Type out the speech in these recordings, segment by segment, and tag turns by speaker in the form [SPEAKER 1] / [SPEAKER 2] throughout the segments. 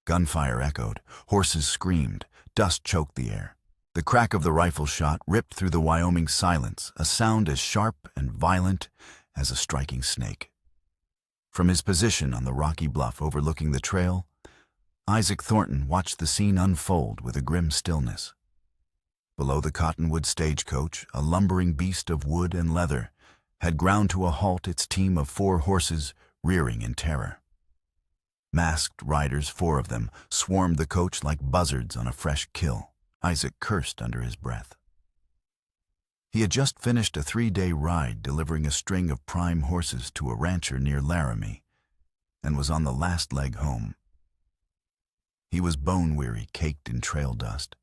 [SPEAKER 1] Gunfire echoed, horses screamed, dust choked the air. The crack of the rifle shot ripped through the Wyoming silence, a sound as sharp and violent as a striking snake. From his position on the rocky bluff overlooking the trail, Isaac Thornton watched the scene unfold with a grim stillness. Below the cottonwood stagecoach, a lumbering beast of wood and leather had ground to a halt, its team of 4 horses rearing in terror. Masked riders, 4 of them, swarmed the coach like buzzards on a fresh kill. Isaac cursed under his breath. He had just finished a 3-day ride delivering a string of prime horses to a rancher near Laramie and was on the last leg home. He was bone-weary, caked in trail dust,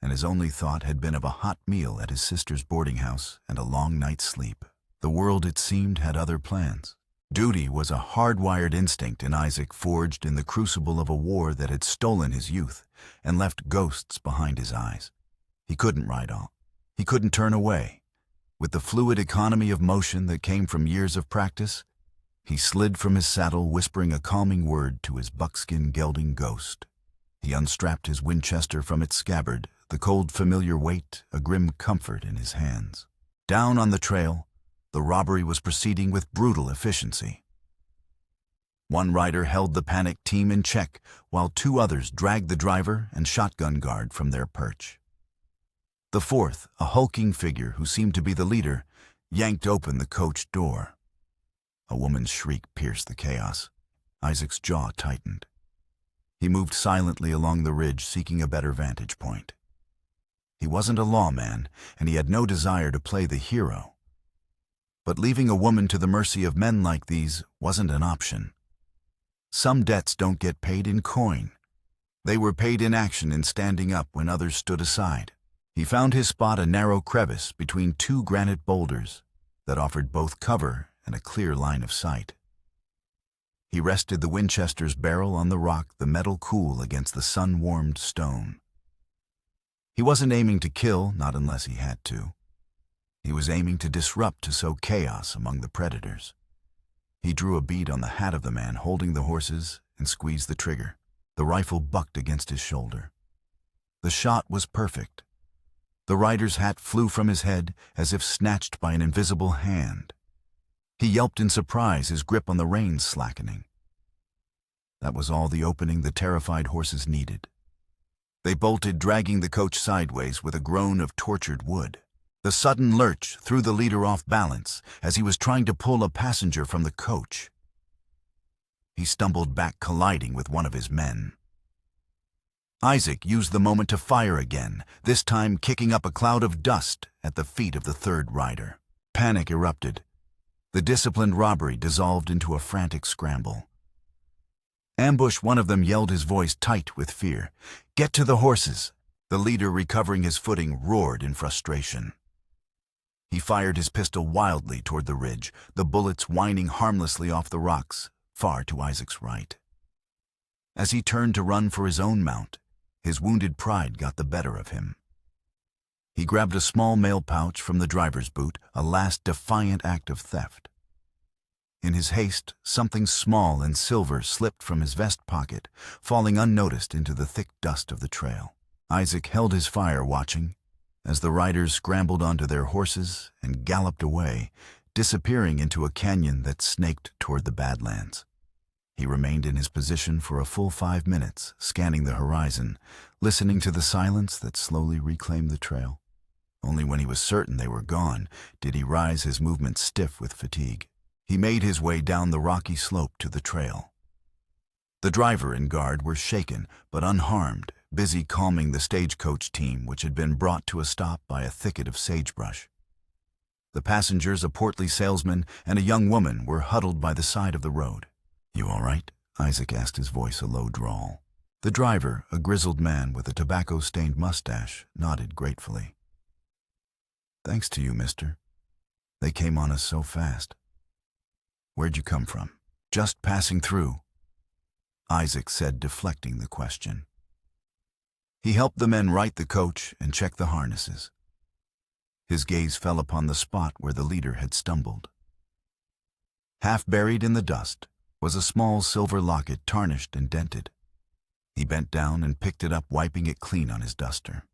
[SPEAKER 1] and his only thought had been of a hot meal at his sister's boarding house and a long night's sleep. The world, it seemed, had other plans. Duty was a hardwired instinct in Isaac, forged in the crucible of a war that had stolen his youth and left ghosts behind his eyes. He couldn't ride on. He couldn't turn away. With the fluid economy of motion that came from years of practice, he slid from his saddle, whispering a calming word to his buckskin gelding ghost. He unstrapped his Winchester from its scabbard, the cold familiar weight a grim comfort in his hands. Down on the trail, the robbery was proceeding with brutal efficiency. One rider held the panicked team in check, while 2 others dragged the driver and shotgun guard from their perch. The 4th, a hulking figure who seemed to be the leader, yanked open the coach door. A woman's shriek pierced the chaos. Isaac's jaw tightened. He moved silently along the ridge, seeking a better vantage point. He wasn't a lawman, and he had no desire to play the hero. But leaving a woman to the mercy of men like these wasn't an option. Some debts don't get paid in coin. They were paid in action, in standing up when others stood aside. He found his spot, a narrow crevice between 2 granite boulders that offered both cover and a clear line of sight. He rested the Winchester's barrel on the rock, the metal cool against the sun-warmed stone. He wasn't aiming to kill, not unless he had to. He was aiming to disrupt, to sow chaos among the predators. He drew a bead on the hat of the man holding the horses and squeezed the trigger. The rifle bucked against his shoulder. The shot was perfect. The rider's hat flew from his head as if snatched by an invisible hand. He yelped in surprise, his grip on the reins slackening. That was all the opening the terrified horses needed. They bolted, dragging the coach sideways with a groan of tortured wood. The sudden lurch threw the leader off balance as he was trying to pull a passenger from the coach. He stumbled back, colliding with one of his men. Isaac used the moment to fire again, this time kicking up a cloud of dust at the feet of the 3rd rider. Panic erupted. The disciplined robbery dissolved into a frantic scramble. "Ambush!" one of them yelled, his voice tight with fear. "Get to the horses!" The leader, recovering his footing, roared in frustration. He fired his pistol wildly toward the ridge, the bullets whining harmlessly off the rocks, far to Isaac's right. As he turned to run for his own mount, his wounded pride got the better of him. He grabbed a small mail pouch from the driver's boot, a last defiant act of theft. In his haste, something small and silver slipped from his vest pocket, falling unnoticed into the thick dust of the trail. Isaac held his fire, watching as the riders scrambled onto their horses and galloped away, disappearing into a canyon that snaked toward the Badlands. He remained in his position for a full 5 minutes, scanning the horizon, listening to the silence that slowly reclaimed the trail. Only when he was certain they were gone did he rise, his movements stiff with fatigue. He made his way down the rocky slope to the trail. The driver and guard were shaken but unharmed, busy calming the stagecoach team, which had been brought to a stop by a thicket of sagebrush. The passengers, a portly salesman and a young woman, were huddled by the side of the road. "You all right?" Isaac asked, his voice a low drawl. The driver, a grizzled man with a tobacco-stained mustache, nodded gratefully. "Thanks to you, mister. They came on us so fast." "Where'd you come from?" "Just passing through," Isaac said, deflecting the question. He helped the men right the coach and check the harnesses. His gaze fell upon the spot where the leader had stumbled. Half buried in the dust was a small silver locket, tarnished and dented. He bent down and picked it up, wiping it clean on his duster.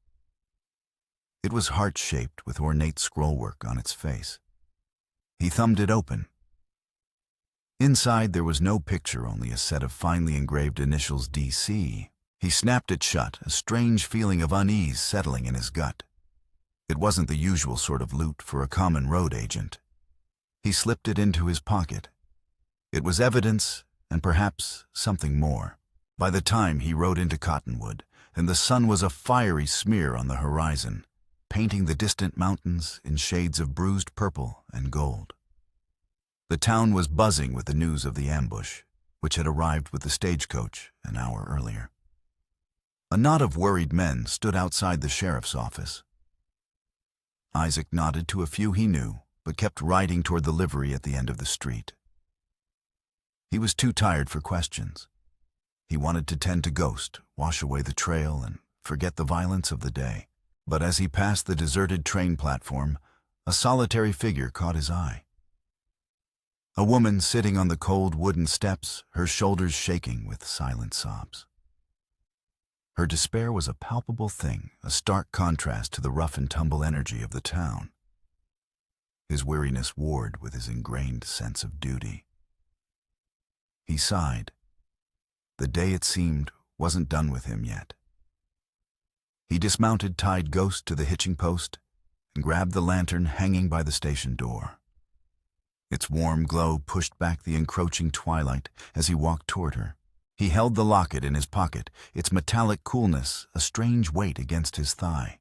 [SPEAKER 1] It was heart-shaped with ornate scrollwork on its face. He thumbed it open. Inside there was no picture, only a set of finely engraved initials DC. He snapped it shut, a strange feeling of unease settling in his gut. It wasn't the usual sort of loot for a common road agent. He slipped it into his pocket. It was evidence, and perhaps something more. By the time he rode into Cottonwood, and the sun was a fiery smear on the horizon, painting the distant mountains in shades of bruised purple and gold. The town was buzzing with the news of the ambush, which had arrived with the stagecoach an hour earlier. A knot of worried men stood outside the sheriff's office. Isaac nodded to a few he knew, but kept riding toward the livery at the end of the street. He was too tired for questions. He wanted to tend to Ghost, wash away the trail, and forget the violence of the day. But as he passed the deserted train platform, a solitary figure caught his eye. A woman sitting on the cold wooden steps, her shoulders shaking with silent sobs. Her despair was a palpable thing, a stark contrast to the rough-and-tumble energy of the town. His weariness warred with his ingrained sense of duty. He sighed. The day, it seemed, wasn't done with him yet. He dismounted, tied Ghost to the hitching post, and grabbed the lantern hanging by the station door. Its warm glow pushed back the encroaching twilight as he walked toward her. He held the locket in his pocket, its metallic coolness a strange weight against his thigh.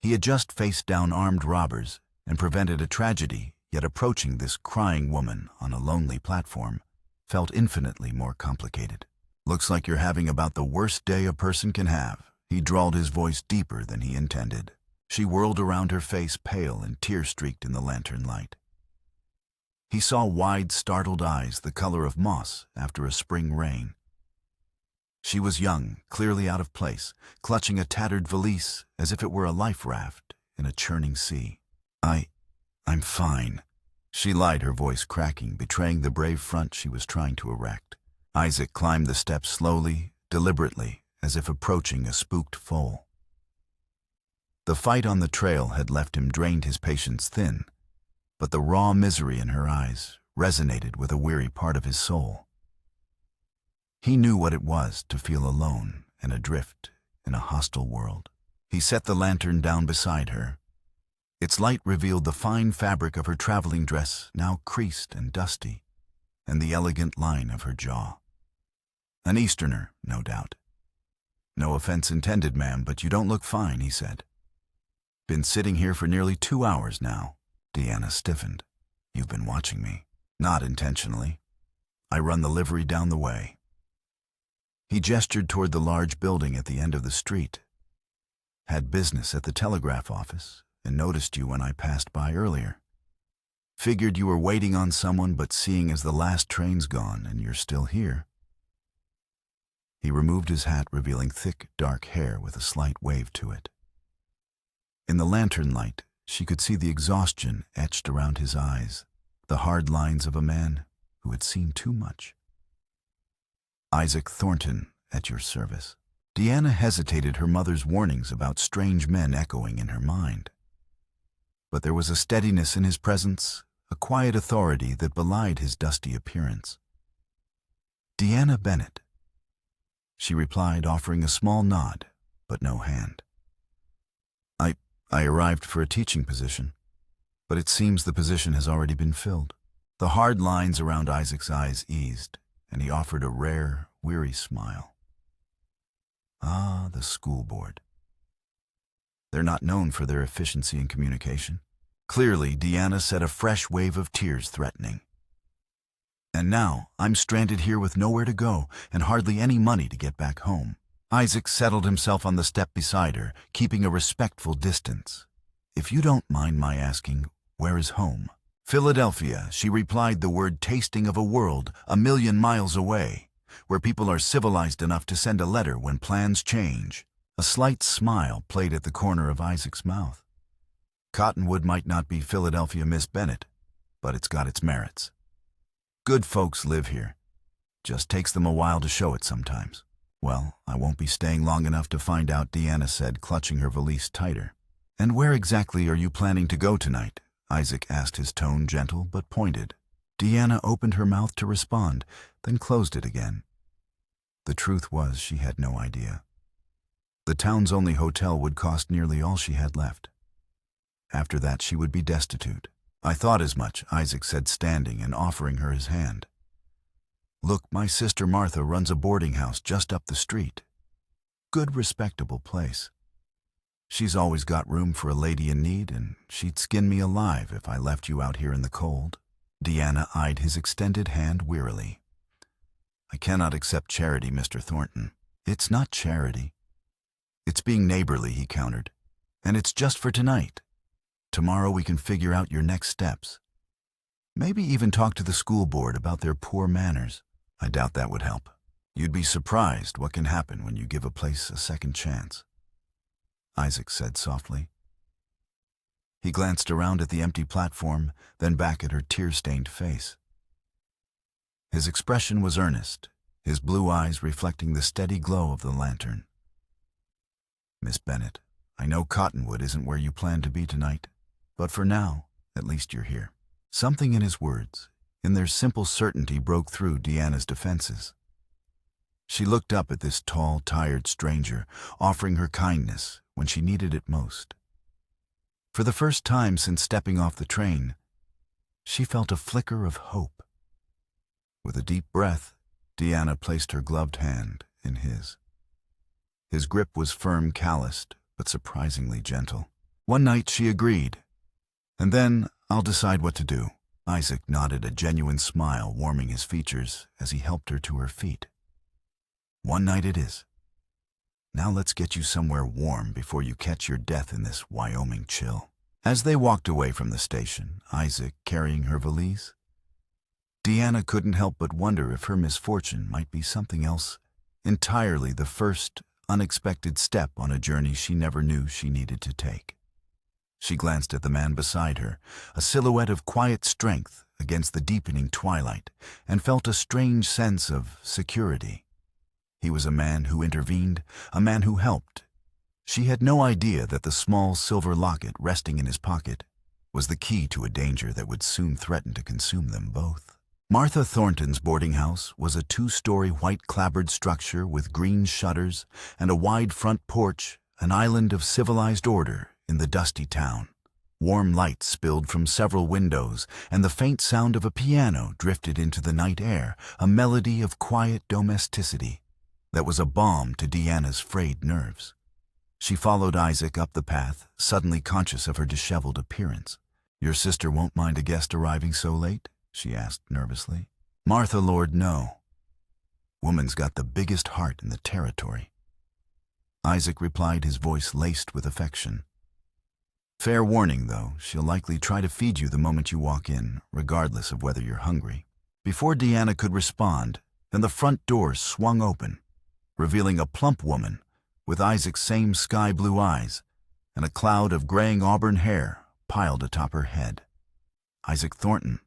[SPEAKER 1] He had just faced down armed robbers and prevented a tragedy, yet approaching this crying woman on a lonely platform felt infinitely more complicated. "Looks like you're having about the worst day a person can have," he drawled, his voice deeper than he intended. She whirled around, her face pale and tear-streaked in the lantern light. He saw wide, startled eyes, the color of moss after a spring rain. She was young, clearly out of place, clutching a tattered valise as if it were a life raft in a churning sea. I'm fine," she lied, her voice cracking, betraying the brave front she was trying to erect. Isaac climbed the steps slowly, deliberately, as if approaching a spooked foal. The fight on the trail had left him drained, his patience thin, but the raw misery in her eyes resonated with a weary part of his soul. He knew what it was to feel alone and adrift in a hostile world. He set the lantern down beside her. Its light revealed the fine fabric of her traveling dress, now creased and dusty, and the elegant line of her jaw. An Easterner, no doubt. "No offense intended, ma'am, but you don't look fine," he said. "Been sitting here for nearly 2 hours now." Deanna stiffened. "You've been watching me." "Not intentionally. I run the livery down the way." He gestured toward the large building at the end of the street. "Had business at the telegraph office and noticed you when I passed by earlier. Figured you were waiting on someone, but seeing as the last train's gone and you're still here." He removed his hat, revealing thick, dark hair with a slight wave to it. In the lantern light, she could see the exhaustion etched around his eyes, the hard lines of a man who had seen too much. "Isaac Thornton, at your service." Deanna hesitated, her mother's warnings about strange men echoing in her mind. But there was a steadiness in his presence, a quiet authority that belied his dusty appearance. "Deanna Bennett," she replied, offering a small nod, but no hand. I arrived for a teaching position, but it seems the position has already been filled." The hard lines around Isaac's eyes eased, and he offered a rare, weary smile. "Ah, the school board. They're not known for their efficiency in communication." Clearly, Deanna set a fresh wave of tears, threatening. "And now, I'm stranded here with nowhere to go and hardly any money to get back home." Isaac settled himself on the step beside her, keeping a respectful distance. "If you don't mind my asking, where is home?" "Philadelphia," she replied, the word tasting of a world 1,000,000 miles away, where people are civilized enough to send a letter when plans change. A slight smile played at the corner of Isaac's mouth. "Cottonwood might not be Philadelphia, Miss Bennett, but it's got its merits. Good folks live here. Just takes them a while to show it sometimes." Well, I won't be staying long enough to find out, Deanna said, clutching her valise tighter. And where exactly are you planning to go tonight? Isaac asked, his tone gentle but pointed. Deanna opened her mouth to respond, then closed it again. The truth was she had no idea. The town's only hotel would cost nearly all she had left. After that, she would be destitute. I thought as much, Isaac said, standing and offering her his hand. Look, my sister Martha runs a boarding house just up the street. Good, respectable place. She's always got room for a lady in need, and she'd skin me alive if I left you out here in the cold. Deanna eyed his extended hand wearily. I cannot accept charity, Mr. Thornton. It's not charity. It's being neighborly, he countered. And it's just for tonight. Tomorrow we can figure out your next steps. Maybe even talk to the school board about their poor manners. I doubt that would help. You'd be surprised what can happen when you give a place a second chance, Isaac said softly. He glanced around at the empty platform, then back at her tear-stained face. His expression was earnest, his blue eyes reflecting the steady glow of the lantern. Miss Bennett, I know Cottonwood isn't where you plan to be tonight, but for now, at least you're here. Something in his words, in their simple certainty, broke through Deanna's defenses. She looked up at this tall, tired stranger, offering her kindness when she needed it most. For the first time since stepping off the train, she felt a flicker of hope. With a deep breath, Deanna placed her gloved hand in his. His grip was firm, calloused, but surprisingly gentle. One night she agreed, and then I'll decide what to do. Isaac nodded, a genuine smile warming his features as he helped her to her feet. One night it is. Now let's get you somewhere warm before you catch your death in this Wyoming chill. As they walked away from the station, Isaac carrying her valise, Deanna couldn't help but wonder if her misfortune might be something else entirely, the first unexpected step on a journey she never knew she needed to take. She glanced at the man beside her, a silhouette of quiet strength against the deepening twilight, and felt a strange sense of security. He was a man who intervened, a man who helped. She had no idea that the small silver locket resting in his pocket was the key to a danger that would soon threaten to consume them both. Martha Thornton's boarding house was a 2-story white-clapboard structure with green shutters and a wide front porch, an island of civilized order in the dusty town. Warm light spilled from several windows, and the faint sound of a piano drifted into the night air, a melody of quiet domesticity that was a balm to Deanna's frayed nerves. She followed Isaac up the path, suddenly conscious of her disheveled appearance. Your sister won't mind a guest arriving so late? She asked nervously. Martha, Lord, no. Woman's got the biggest heart in the territory. Isaac replied, his voice laced with affection. Fair warning, though, she'll likely try to feed you the moment you walk in, regardless of whether you're hungry. Before Deanna could respond, then the front door swung open, revealing a plump woman with Isaac's same sky-blue eyes and a cloud of graying auburn hair piled atop her head. Isaac Thornton,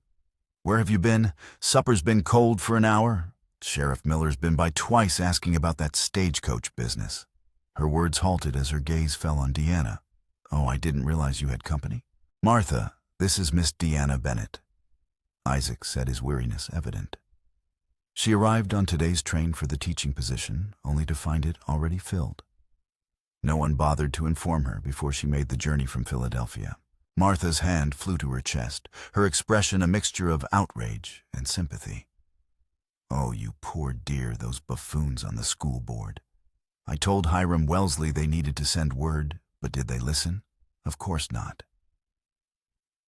[SPEAKER 1] where have you been? Supper's been cold for an hour. Sheriff Miller's been by twice asking about that stagecoach business. Her words halted as her gaze fell on Deanna. Oh, I didn't realize you had company. Martha, this is Miss Deanna Bennett. Isaac said, his weariness evident. She arrived on today's train for the teaching position, only to find it already filled. No one bothered to inform her before she made the journey from Philadelphia. Martha's hand flew to her chest, her expression a mixture of outrage and sympathy. Oh, you poor dear, those buffoons on the school board. I told Hiram Wellesley they needed to send word, but did they listen? Of course not.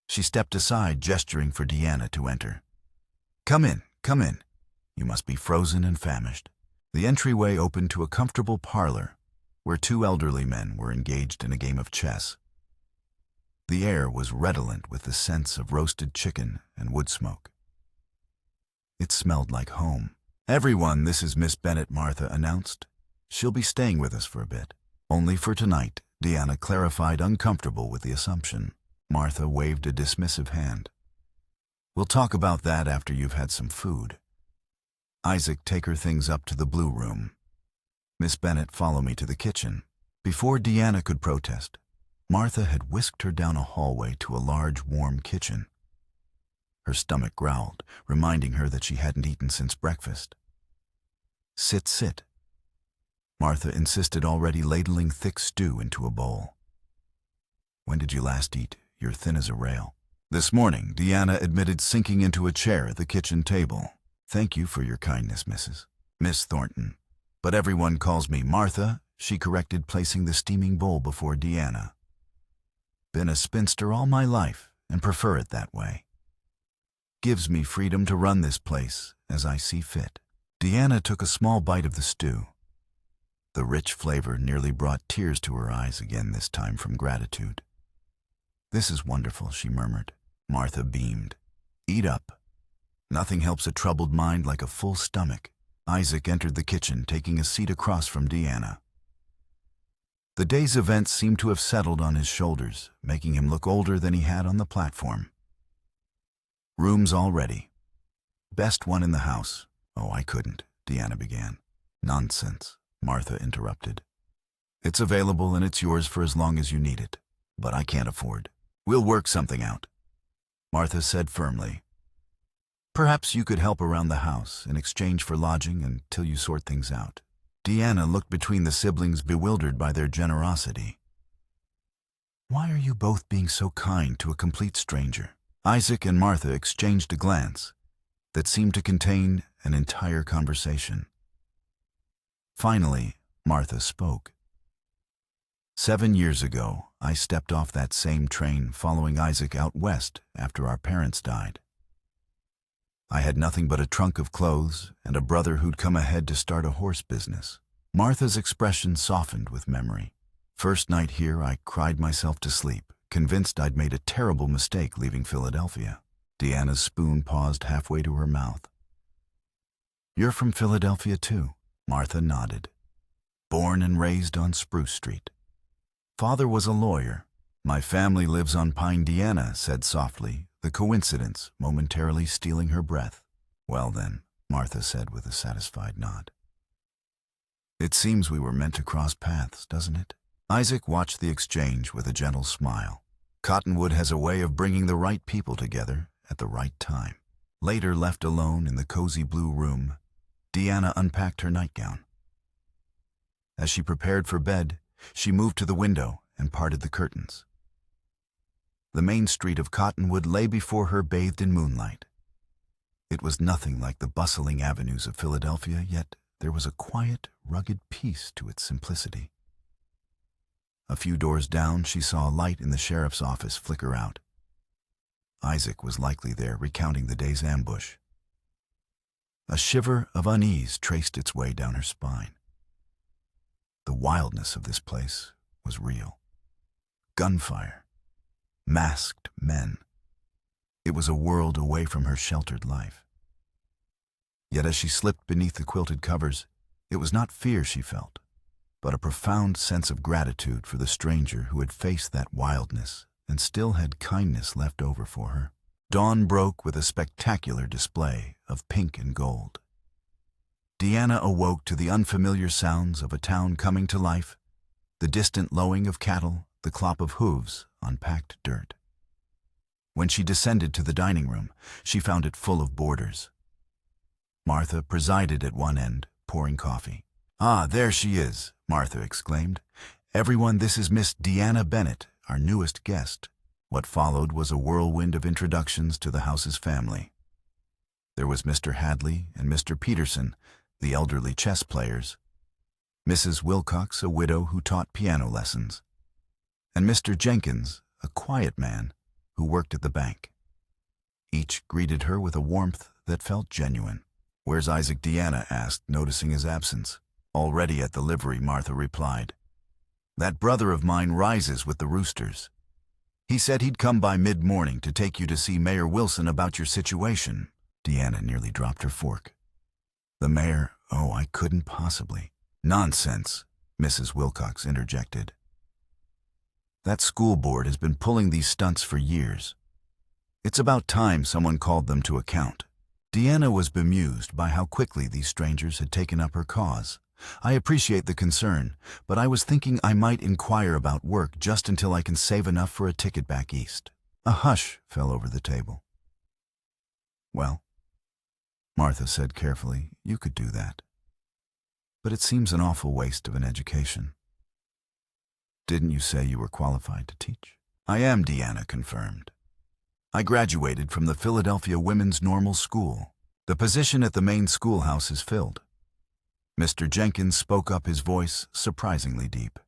[SPEAKER 1] She stepped aside, gesturing for Deanna to enter. Come in, come in. You must be frozen and famished. The entryway opened to a comfortable parlor where 2 elderly men were engaged in a game of chess. The air was redolent with the scents of roasted chicken and wood smoke. It smelled like home. Everyone, this is Miss Bennett, Martha announced. She'll be staying with us for a bit. Only for tonight, Deanna clarified, uncomfortable with the assumption. Martha waved a dismissive hand. We'll talk about that after you've had some food. Isaac, take her things up to the blue room. Miss Bennet, follow me to the kitchen." Before Deanna could protest, Martha had whisked her down a hallway to a large, warm kitchen. Her stomach growled, reminding her that she hadn't eaten since breakfast. "Sit, sit." Martha insisted, already ladling thick stew into a bowl. "When did you last eat? You're thin as a rail." "This morning," Deanna admitted, sinking into a chair at the kitchen table. "Thank you for your kindness, Miss Thornton. But everyone calls me Martha," she corrected, placing the steaming bowl before Deanna. "Been a spinster all my life and prefer it that way. Gives me freedom to run this place as I see fit." Deanna took a small bite of the stew. The rich flavor nearly brought tears to her eyes again, this time from gratitude. "This is wonderful," she murmured. Martha beamed. "Eat up. Nothing helps a troubled mind like a full stomach." Isaac entered the kitchen, taking a seat across from Deanna. The day's events seemed to have settled on his shoulders, making him look older than he had on the platform. "Room's all ready. Best one in the house." "Oh, I couldn't," Deanna began. "Nonsense," Martha interrupted. "It's available and it's yours for as long as you need it. But I can't afford." "We'll work something out," Martha said firmly. "Perhaps you could help around the house in exchange for lodging until you sort things out." Deanna looked between the siblings, bewildered by their generosity. "Why are you both being so kind to a complete stranger?" Isaac and Martha exchanged a glance that seemed to contain an entire conversation. Finally, Martha spoke. "7 years ago, I stepped off that same train following Isaac out west after our parents died. I had nothing but a trunk of clothes and a brother who'd come ahead to start a horse business." Martha's expression softened with memory. "First night here, I cried myself to sleep, convinced I'd made a terrible mistake leaving Philadelphia." Deanna's spoon paused halfway to her mouth. "You're from Philadelphia, too?" Martha nodded. "Born and raised on Spruce Street. Father was a lawyer. My family lives on Pine," Deanna said softly, the coincidence momentarily stealing her breath. "Well then," Martha said with a satisfied nod. "It seems we were meant to cross paths, doesn't it?" Isaac watched the exchange with a gentle smile. Cottonwood has a way of bringing the right people together at the right time. Later, left alone in the cozy blue room, Deanna unpacked her nightgown. As she prepared for bed, she moved to the window and parted the curtains. The main street of Cottonwood lay before her, bathed in moonlight. It was nothing like the bustling avenues of Philadelphia, yet there was a quiet, rugged peace to its simplicity. A few doors down, she saw a light in the sheriff's office flicker out. Isaac was likely there, recounting the day's ambush. A shiver of unease traced its way down her spine. The wildness of this place was real. Gunfire, masked men. It was a world away from her sheltered life. Yet as she slipped beneath the quilted covers, it was not fear she felt, but a profound sense of gratitude for the stranger who had faced that wildness and still had kindness left over for her. Dawn broke with a spectacular display of pink and gold. Deanna awoke to the unfamiliar sounds of a town coming to life, the distant lowing of cattle, the clop of hooves on packed dirt. When she descended to the dining room, she found it full of boarders. Martha presided at one end, pouring coffee. "Ah, there she is," Martha exclaimed. "Everyone, this is Miss Deanna Bennet, our newest guest." What followed was a whirlwind of introductions to the house's family. There was Mr. Hadley and Mr. Peterson, the elderly chess players, Mrs. Wilcox, a widow who taught piano lessons, and Mr. Jenkins, a quiet man who worked at the bank. Each greeted her with a warmth that felt genuine. "Where's Isaac?" Deanna asked, noticing his absence. "Already at the livery," Martha replied. "That brother of mine rises with the roosters. He said he'd come by mid-morning to take you to see Mayor Wilson about your situation." Deanna nearly dropped her fork. "The mayor? Oh, I couldn't possibly." "Nonsense," Mrs. Wilcox interjected. "That school board has been pulling these stunts for years. It's about time someone called them to account." Deanna was bemused by how quickly these strangers had taken up her cause. I appreciate the concern, but I was thinking I might inquire about work just until I can save enough for a ticket back east. A hush fell over the table. Well, Martha said carefully, you could do that. But it seems an awful waste of an education. Didn't you say you were qualified to teach? I am, Deanna confirmed. I graduated from the Philadelphia Women's Normal School. The position at the main schoolhouse is filled. Mr. Jenkins spoke up, his voice surprisingly deep.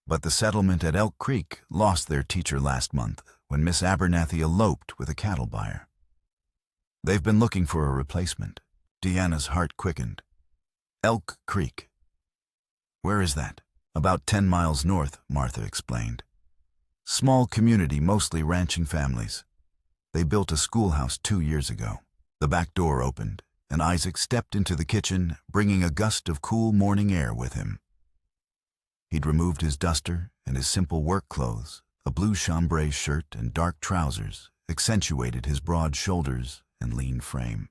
[SPEAKER 1] But the settlement at Elk Creek lost their teacher last month when Miss Abernathy eloped with a cattle buyer. They've been looking for a replacement. Deanna's heart quickened. Elk Creek. Where is that? About 10 miles north, Martha explained. Small community, mostly ranching families. They built a schoolhouse 2 years ago. The back door opened, and Isaac stepped into the kitchen, bringing a gust of cool morning air with him. He'd removed his duster, and his simple work clothes, a blue chambray shirt and dark trousers, accentuated his broad shoulders and lean frame.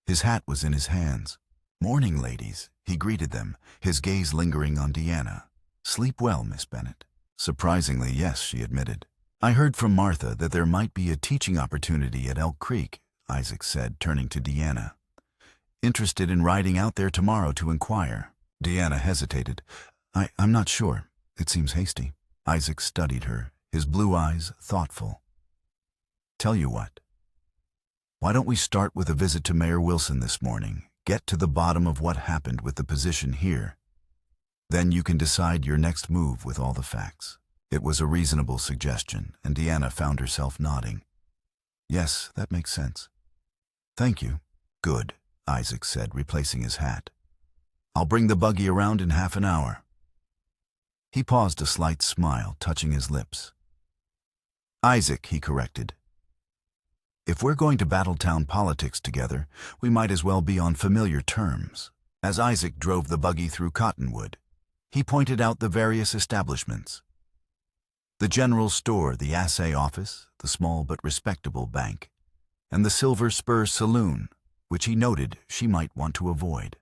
[SPEAKER 1] His hat was in his hands. Morning, ladies, he greeted them, his gaze lingering on Deanna. Sleep well, Miss Bennett. Surprisingly, yes, she admitted. I heard from Martha that there might be a teaching opportunity at Elk Creek, Isaac said, turning to Deanna. Interested in riding out there tomorrow to inquire? Deanna hesitated. I'm not sure. It seems hasty. Isaac studied her, his blue eyes thoughtful. Tell you what. Why don't we start with a visit to Mayor Wilson this morning? Get to the bottom of what happened with the position here. Then you can decide your next move with all the facts. It was a reasonable suggestion, and Deanna found herself nodding. Yes, that makes sense. Thank you. Good, Isaac said, replacing his hat. I'll bring the buggy around in half an hour. He paused, a slight smile touching his lips. Isaac, he corrected. If we're going to battle town politics together, we might as well be on familiar terms. As Isaac drove the buggy through Cottonwood, he pointed out the various establishments. The general store, the assay office, the small but respectable bank, and the Silver Spur Saloon, which he noted she might want to avoid.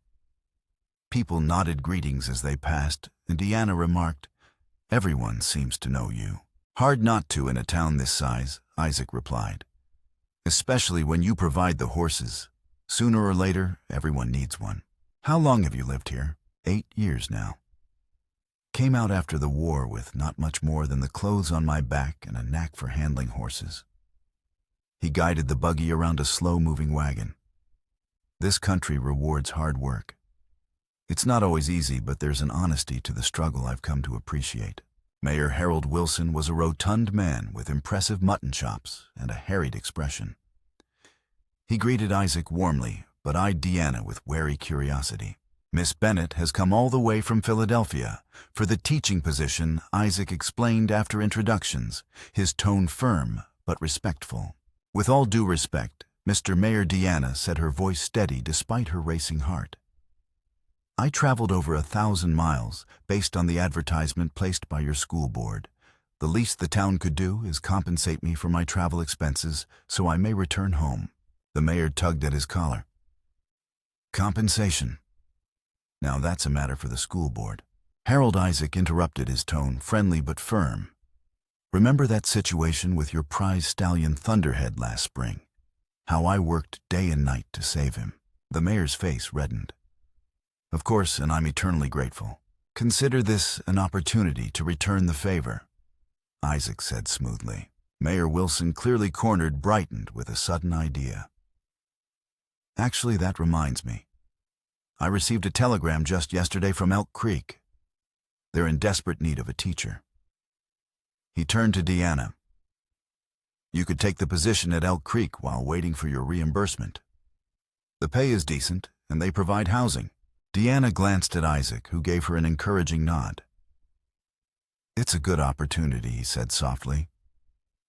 [SPEAKER 1] People nodded greetings as they passed, and Deanna remarked, Everyone seems to know you. Hard not to in a town this size, Isaac replied. Especially when you provide the horses. Sooner or later, everyone needs one. How long have you lived here? 8 years now. Came out after the war with not much more than the clothes on my back and a knack for handling horses. He guided the buggy around a slow-moving wagon. This country rewards hard work. It's not always easy, but there's an honesty to the struggle I've come to appreciate. Mayor Harold Wilson was a rotund man with impressive mutton chops and a harried expression. He greeted Isaac warmly, but eyed Deanna with wary curiosity. Miss Bennett has come all the way from Philadelphia for the teaching position, Isaac explained after introductions, his tone firm but respectful. With all due respect, Mr. Mayor, Deanna said, her voice steady despite her racing heart. I traveled over 1,000 miles based on the advertisement placed by your school board. The least the town could do is compensate me for my travel expenses so I may return home. The mayor tugged at his collar. Compensation. Now that's a matter for the school board. Harold, Isaac interrupted, his tone friendly but firm. Remember that situation with your prize stallion Thunderhead last spring? How I worked day and night to save him. The mayor's face reddened. Of course, and I'm eternally grateful. Consider this an opportunity to return the favor, Isaac said smoothly. Mayor Wilson, clearly cornered, brightened with a sudden idea. Actually, that reminds me. I received a telegram just yesterday from Elk Creek. They're in desperate need of a teacher. He turned to Deanna. You could take the position at Elk Creek while waiting for your reimbursement. The pay is decent, and they provide housing. Deanna glanced at Isaac, who gave her an encouraging nod. It's a good opportunity, he said softly.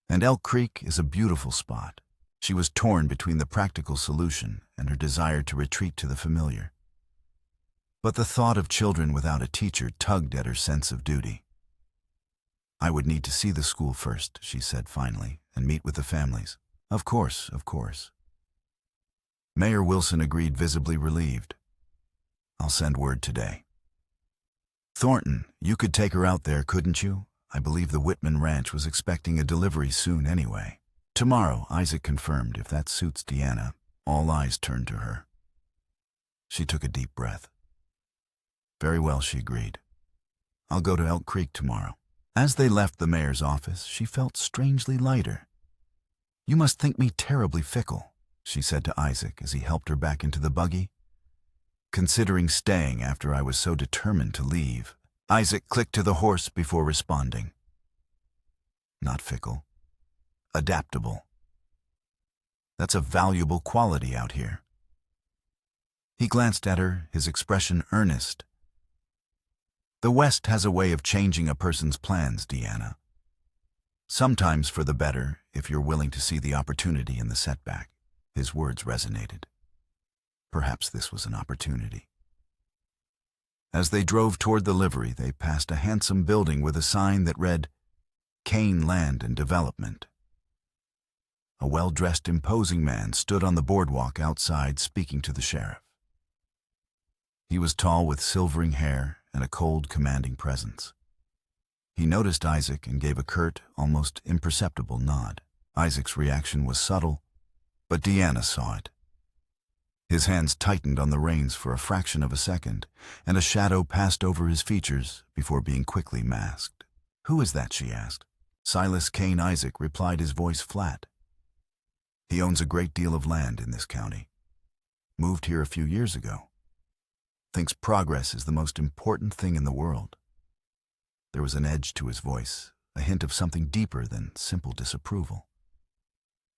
[SPEAKER 1] And Elk Creek is a beautiful spot. She was torn between the practical solution and her desire to retreat to the familiar. But the thought of children without a teacher tugged at her sense of duty. I would need to see the school first, she said finally, and meet with the families. Of course, of course. Mayor Wilson agreed, visibly relieved. I'll send word today. Thornton, you could take her out there, couldn't you? I believe the Whitman Ranch was expecting a delivery soon anyway. Tomorrow, Isaac confirmed, if that suits Deanna. All eyes turned to her. She took a deep breath. Very well, she agreed. I'll go to Elk Creek tomorrow. As they left the mayor's office, she felt strangely lighter. You must think me terribly fickle, she said to Isaac as he helped her back into the buggy. Considering staying after I was so determined to leave. Isaac clicked to the horse before responding. Not fickle. Adaptable. That's a valuable quality out here. He glanced at her, his expression earnest. The West has a way of changing a person's plans, Deanna. Sometimes for the better, if you're willing to see the opportunity in the setback. His words resonated. Perhaps this was an opportunity. As they drove toward the livery, they passed a handsome building with a sign that read, Cain Land and Development. A well-dressed, imposing man stood on the boardwalk outside speaking to the sheriff. He was tall with silvering hair and a cold, commanding presence. He noticed Isaac and gave a curt, almost imperceptible nod. Isaac's reaction was subtle, but Deanna saw it. His hands tightened on the reins for a fraction of a second, and a shadow passed over his features before being quickly masked. Who is that, she asked. Silas Cain. Isaac replied, his voice flat. He owns a great deal of land in this county. Moved here a few years ago. Thinks progress is the most important thing in the world. There was an edge to his voice, a hint of something deeper than simple disapproval.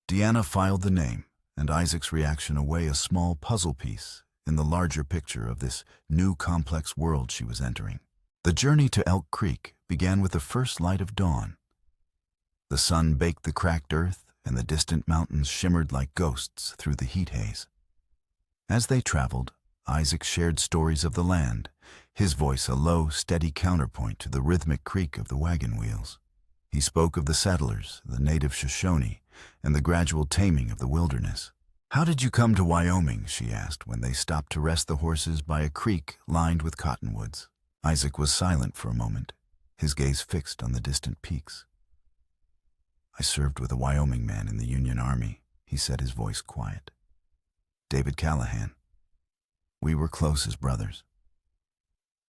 [SPEAKER 1] Deanna filed the name, and Isaac's reaction away a small puzzle piece in the larger picture of this new complex world she was entering. The journey to Elk Creek began with the first light of dawn. The sun baked the cracked earth, and the distant mountains shimmered like ghosts through the heat haze. As they traveled, Isaac shared stories of the land, his voice a low, steady counterpoint to the rhythmic creak of the wagon wheels. He spoke of the settlers, the native Shoshone, and the gradual taming of the wilderness. How did you come to Wyoming, she asked when they stopped to rest the horses by a creek lined with cottonwoods. Isaac was silent for a moment, his gaze fixed on the distant peaks. I served with a Wyoming man in the Union Army, he said, his voice quiet. David Callahan. We were close as brothers.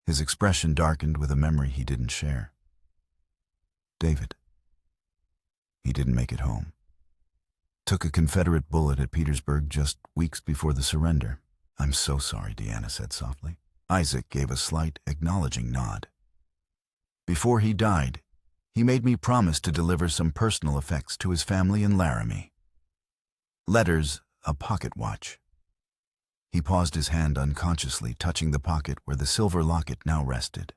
[SPEAKER 1] His expression darkened with a memory he didn't share. David. He didn't make it home. Took a Confederate bullet at Petersburg just weeks before the surrender. I'm so sorry, Deanna said softly. Isaac gave a slight, acknowledging nod. Before he died, he made me promise to deliver some personal effects to his family in Laramie. Letters, a pocket watch. He paused, his hand unconsciously touching the pocket where the silver locket now rested.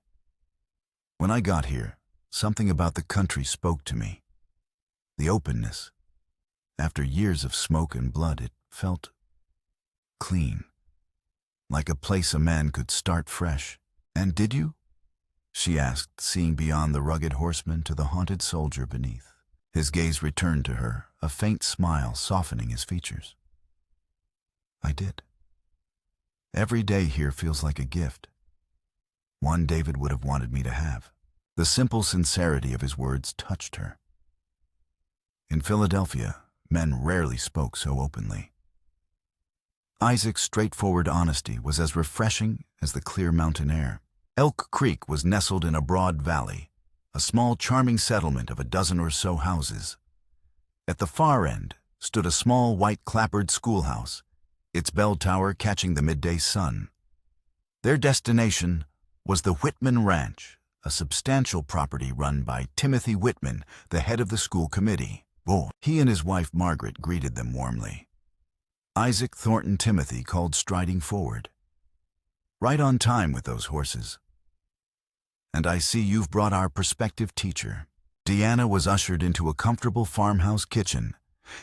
[SPEAKER 1] When I got here, something about the country spoke to me. The openness. After years of smoke and blood, it felt clean. Like a place a man could start fresh. And did you? She asked, seeing beyond the rugged horseman to the haunted soldier beneath. His gaze returned to her, a faint smile softening his features. I did. Every day here feels like a gift. One David would have wanted me to have. The simple sincerity of his words touched her. In Philadelphia, men rarely spoke so openly. Isaac's straightforward honesty was as refreshing as the clear mountain air. Elk Creek was nestled in a broad valley, a small charming settlement of a dozen or so houses. At the far end stood a small white clapboard schoolhouse, its bell tower catching the midday sun. Their destination was the Whitman Ranch, a substantial property run by Timothy Whitman, the head of the school committee. He and his wife Margaret greeted them warmly. Isaac Thornton Timothy called striding forward. Right on time with those horses. And I see you've brought our prospective teacher. Deanna was ushered into a comfortable farmhouse kitchen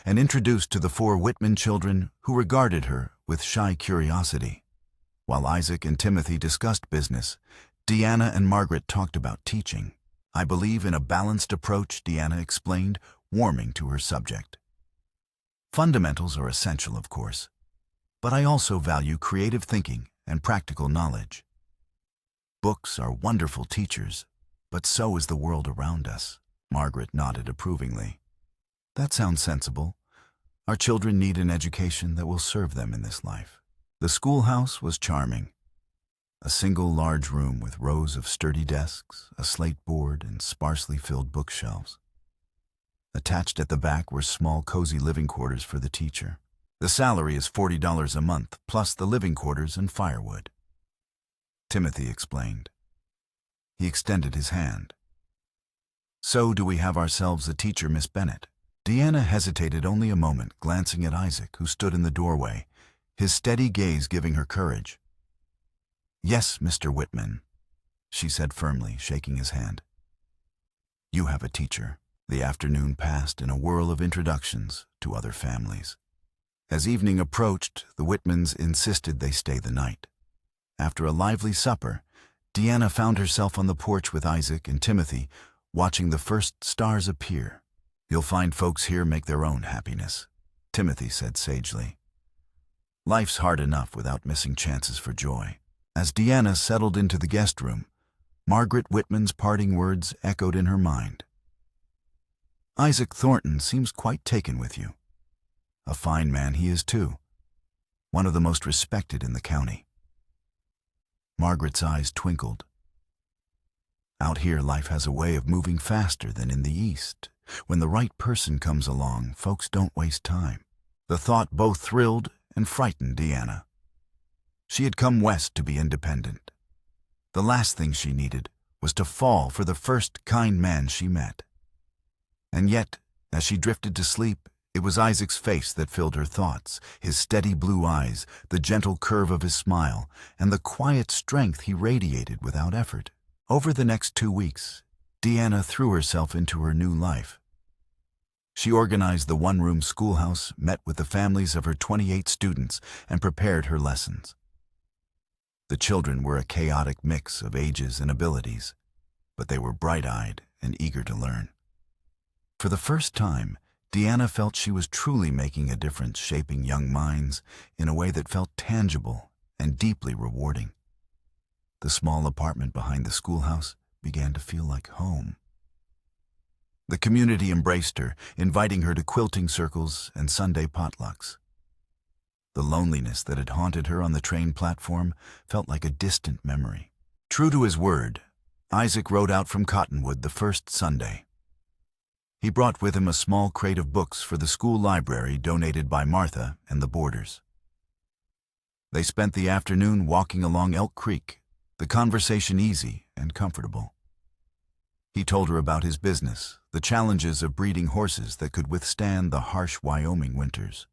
[SPEAKER 1] and introduced to the 4 Whitman children who regarded her with shy curiosity. While Isaac and Timothy discussed business, Deanna and Margaret talked about teaching. I believe in a balanced approach, Deanna explained, warming to her subject. Fundamentals are essential, of course, but I also value creative thinking and practical knowledge. Books are wonderful teachers, but so is the world around us. Margaret nodded approvingly. That sounds sensible. Our children need an education that will serve them in this life. The schoolhouse was charming. A single large room with rows of sturdy desks, a slate board, and sparsely filled bookshelves. Attached at the back were small, cozy living quarters for the teacher. The salary is $40 a month, plus the living quarters and firewood. Timothy explained. He extended his hand. So do we have ourselves a teacher, Miss Bennett? Deanna hesitated only a moment, glancing at Isaac, who stood in the doorway, his steady gaze giving her courage. Yes, Mr. Whitman, she said firmly, shaking his hand. You have a teacher. The afternoon passed in a whirl of introductions to other families. As evening approached, the Whitmans insisted they stay the night. After a lively supper, Deanna found herself on the porch with Isaac and Timothy, watching the first stars appear. You'll find folks here make their own happiness, Timothy said sagely. Life's hard enough without missing chances for joy. As Deanna settled into the guest room, Margaret Whitman's parting words echoed in her mind. Isaac Thornton seems quite taken with you. A fine man he is too, one of the most respected in the county. Margaret's eyes twinkled. Out here, life has a way of moving faster than in the East. When the right person comes along, folks don't waste time. The thought both thrilled and frightened Deanna. She had come west to be independent. The last thing she needed was to fall for the first kind man she met. And yet, as she drifted to sleep, it was Isaac's face that filled her thoughts, his steady blue eyes, the gentle curve of his smile, and the quiet strength he radiated without effort. Over the next 2 weeks, Deanna threw herself into her new life. She organized the one-room schoolhouse, met with the families of her 28 students, and prepared her lessons. The children were a chaotic mix of ages and abilities, but they were bright-eyed and eager to learn. For the first time, Deanna felt she was truly making a difference, shaping young minds in a way that felt tangible and deeply rewarding. The small apartment behind the schoolhouse began to feel like home. The community embraced her, inviting her to quilting circles and Sunday potlucks. The loneliness that had haunted her on the train platform felt like a distant memory. True to his word, Isaac rode out from Cottonwood the first Sunday. He brought with him a small crate of books for the school library donated by Martha and the boarders. They spent the afternoon walking along Elk Creek, the conversation easy and comfortable. He told her about his business, the challenges of breeding horses that could withstand the harsh Wyoming winters.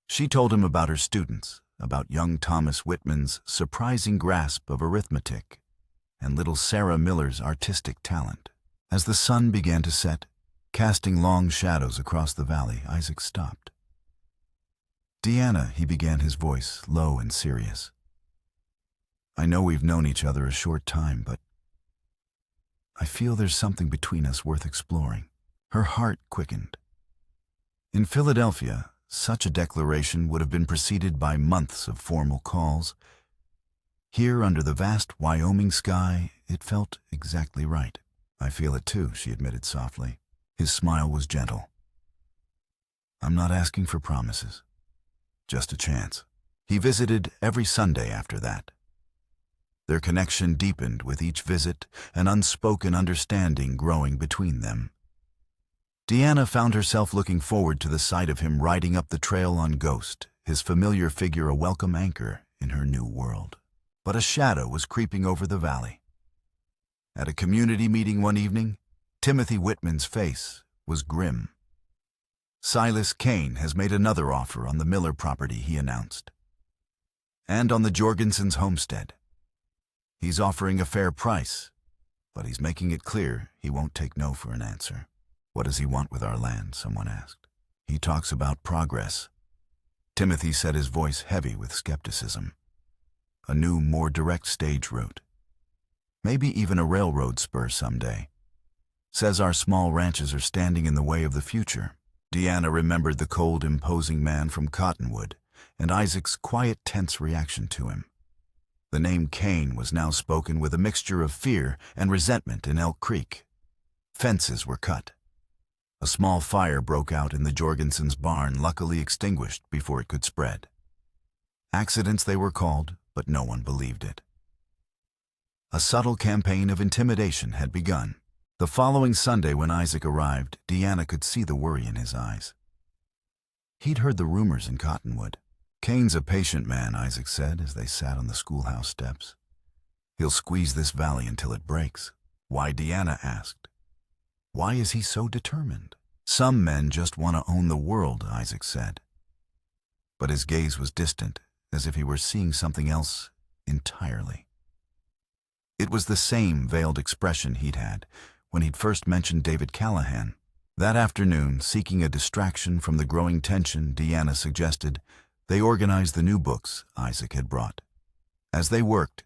[SPEAKER 1] She told him about her students, about young Thomas Whitman's surprising grasp of arithmetic, and little Sarah Miller's artistic talent. As the sun began to set, casting long shadows across the valley, Isaac stopped. Deanna, he began, his voice low and serious. I know we've known each other a short time, but I feel there's something between us worth exploring. Her heart quickened. In Philadelphia, such a declaration would have been preceded by months of formal calls. Here, under the vast Wyoming sky, it felt exactly right. I feel it too, she admitted softly. His smile was gentle. I'm not asking for promises, just a chance. He visited every Sunday after that. Their connection deepened with each visit, an unspoken understanding growing between them. Deanna found herself looking forward to the sight of him riding up the trail on Ghost, his familiar figure a welcome anchor in her new world. But a shadow was creeping over the valley. At a community meeting one evening, Timothy Whitman's face was grim. Silas Cain has made another offer on the Miller property, he announced. And on the Jorgensen's homestead. He's offering a fair price, but he's making it clear he won't take no for an answer. What does he want with our land? Someone asked. He talks about progress. Timothy said, his voice heavy with skepticism. A new, more direct stage route. Maybe even a railroad spur someday. Says our small ranches are standing in the way of the future. Deanna remembered the cold, imposing man from Cottonwood and Isaac's quiet, tense reaction to him. The name Cain was now spoken with a mixture of fear and resentment in Elk Creek. Fences were cut. A small fire broke out in the Jorgensen's barn, luckily extinguished before it could spread. Accidents they were called, but no one believed it. A subtle campaign of intimidation had begun. The following Sunday when Isaac arrived, Deanna could see the worry in his eyes. He'd heard the rumors in Cottonwood. "Cain's a patient man," Isaac said as they sat on the schoolhouse steps. "He'll squeeze this valley until it breaks." "Why?" Deanna asked. "Why is he so determined?" "Some men just want to own the world," Isaac said. But his gaze was distant, as if he were seeing something else entirely. It was the same veiled expression he'd had when he'd first mentioned David Callahan. That afternoon, seeking a distraction from the growing tension, Deanna suggested they organize the new books Isaac had brought. As they worked,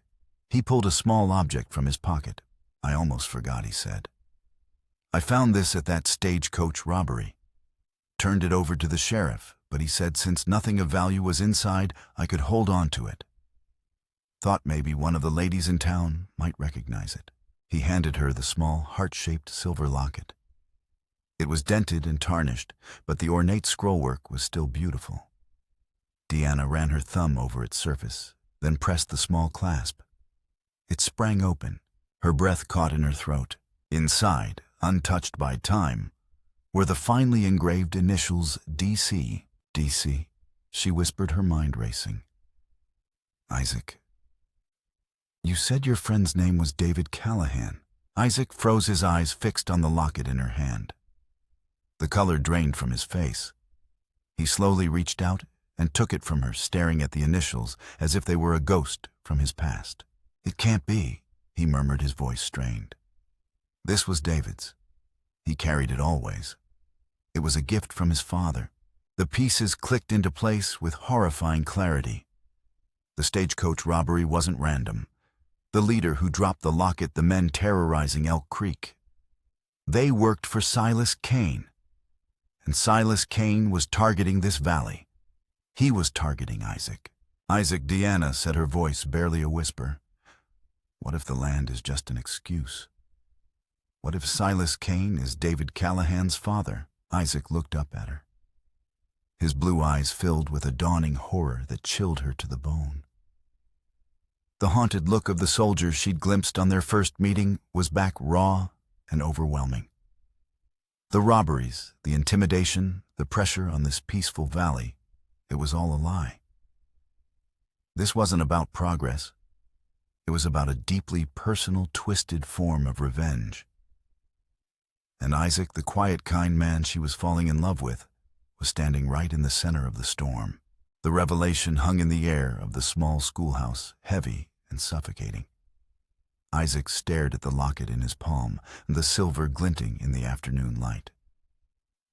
[SPEAKER 1] he pulled a small object from his pocket. "I almost forgot," he said. "I found this at that stagecoach robbery. Turned it over to the sheriff, but he said since nothing of value was inside, I could hold on to it. Thought maybe one of the ladies in town might recognize it." He handed her the small, heart-shaped silver locket. It was dented and tarnished, but the ornate scrollwork was still beautiful. Deanna ran her thumb over its surface, then pressed the small clasp. It sprang open. Her breath caught in her throat. Inside, untouched by time, were the finely engraved initials DC. "DC," she whispered, her mind racing. "Isaac, you said your friend's name was David Callahan." Isaac froze, his eyes fixed on the locket in her hand. The color drained from his face. He slowly reached out and took it from her, staring at the initials as if they were a ghost from his past. "It can't be," he murmured, his voice strained. This was David's. He carried it always. It was a gift from his father. The pieces clicked into place with horrifying clarity. The stagecoach robbery wasn't random. The leader who dropped the locket, the men terrorizing Elk Creek. They worked for Silas Cain. And Silas Cain was targeting this valley. He was targeting Isaac. "Isaac," Deanna said, her voice barely a whisper. "What if the land is just an excuse? What if Silas Cain is David Callahan's father?" Isaac looked up at her. His blue eyes filled with a dawning horror that chilled her to the bone. The haunted look of the soldiers she'd glimpsed on their first meeting was back, raw and overwhelming. The robberies, the intimidation, the pressure on this peaceful valley, it was all a lie. This wasn't about progress. It was about a deeply personal, twisted form of revenge. And Isaac, the quiet, kind man she was falling in love with, was standing right in the center of the storm. The revelation hung in the air of the small schoolhouse, heavy and suffocating. Isaac stared at the locket in his palm, the silver glinting in the afternoon light.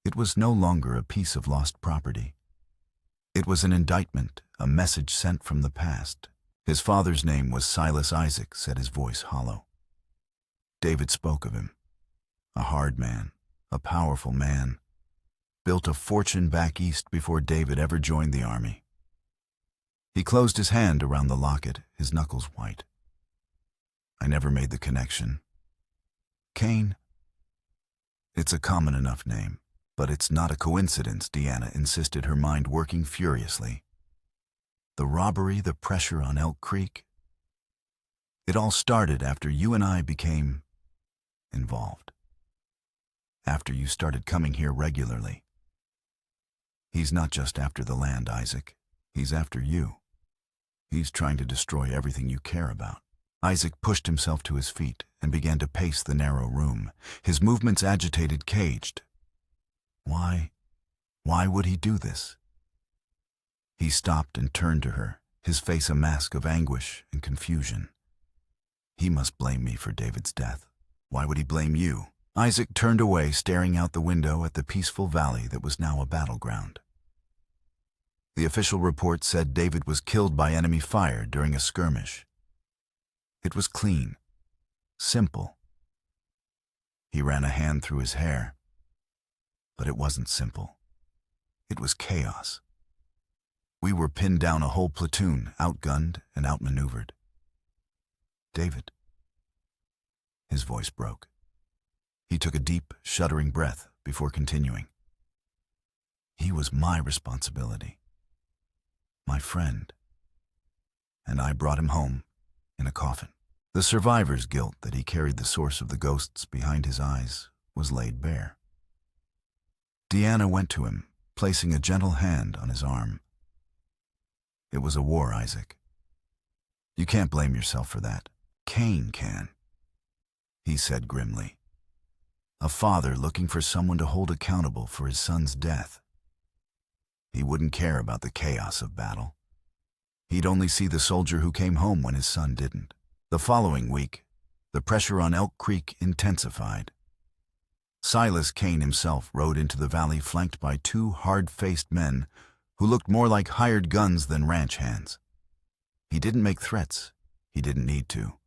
[SPEAKER 1] It was no longer a piece of lost property. It was an indictment, a message sent from the past. His father's name was Silas Isaac, said his voice hollow. David spoke of him. A hard man, a powerful man. Built a fortune back east before David ever joined the army. He closed his hand around the locket, his knuckles white. I never made the connection. Cain? It's a common enough name, but it's not a coincidence, Deanna insisted, her mind working furiously. The robbery, the pressure on Elk Creek. It all started after you and I became involved. After you started coming here regularly. He's not just after the land, Isaac. He's after you. He's trying to destroy everything you care about. Isaac pushed himself to his feet and began to pace the narrow room, his movements agitated, caged. Why would he do this? He stopped and turned to her, his face a mask of anguish and confusion. He must blame me for David's death. Why would he blame you? Isaac turned away, staring out the window at the peaceful valley that was now a battleground. The official report said David was killed by enemy fire during a skirmish. It was clean, simple. He ran a hand through his hair. But it wasn't simple. It was chaos. We were pinned down, a whole platoon, outgunned and outmaneuvered. David." His voice broke. He took a deep, shuddering breath before continuing. "He was my responsibility, my friend, and I brought him home in a coffin." The survivor's guilt that he carried the source of the ghosts behind his eyes was laid bare. Deanna went to him, placing a gentle hand on his arm. "It was a war, Isaac. You can't blame yourself for that. Cain can," he said grimly. "A father looking for someone to hold accountable for his son's death. He wouldn't care about the chaos of battle. He'd only see the soldier who came home when his son didn't." The following week, the pressure on Elk Creek intensified. Silas Cain himself rode into the valley flanked by two hard-faced men who looked more like hired guns than ranch hands. He didn't make threats. He didn't need to.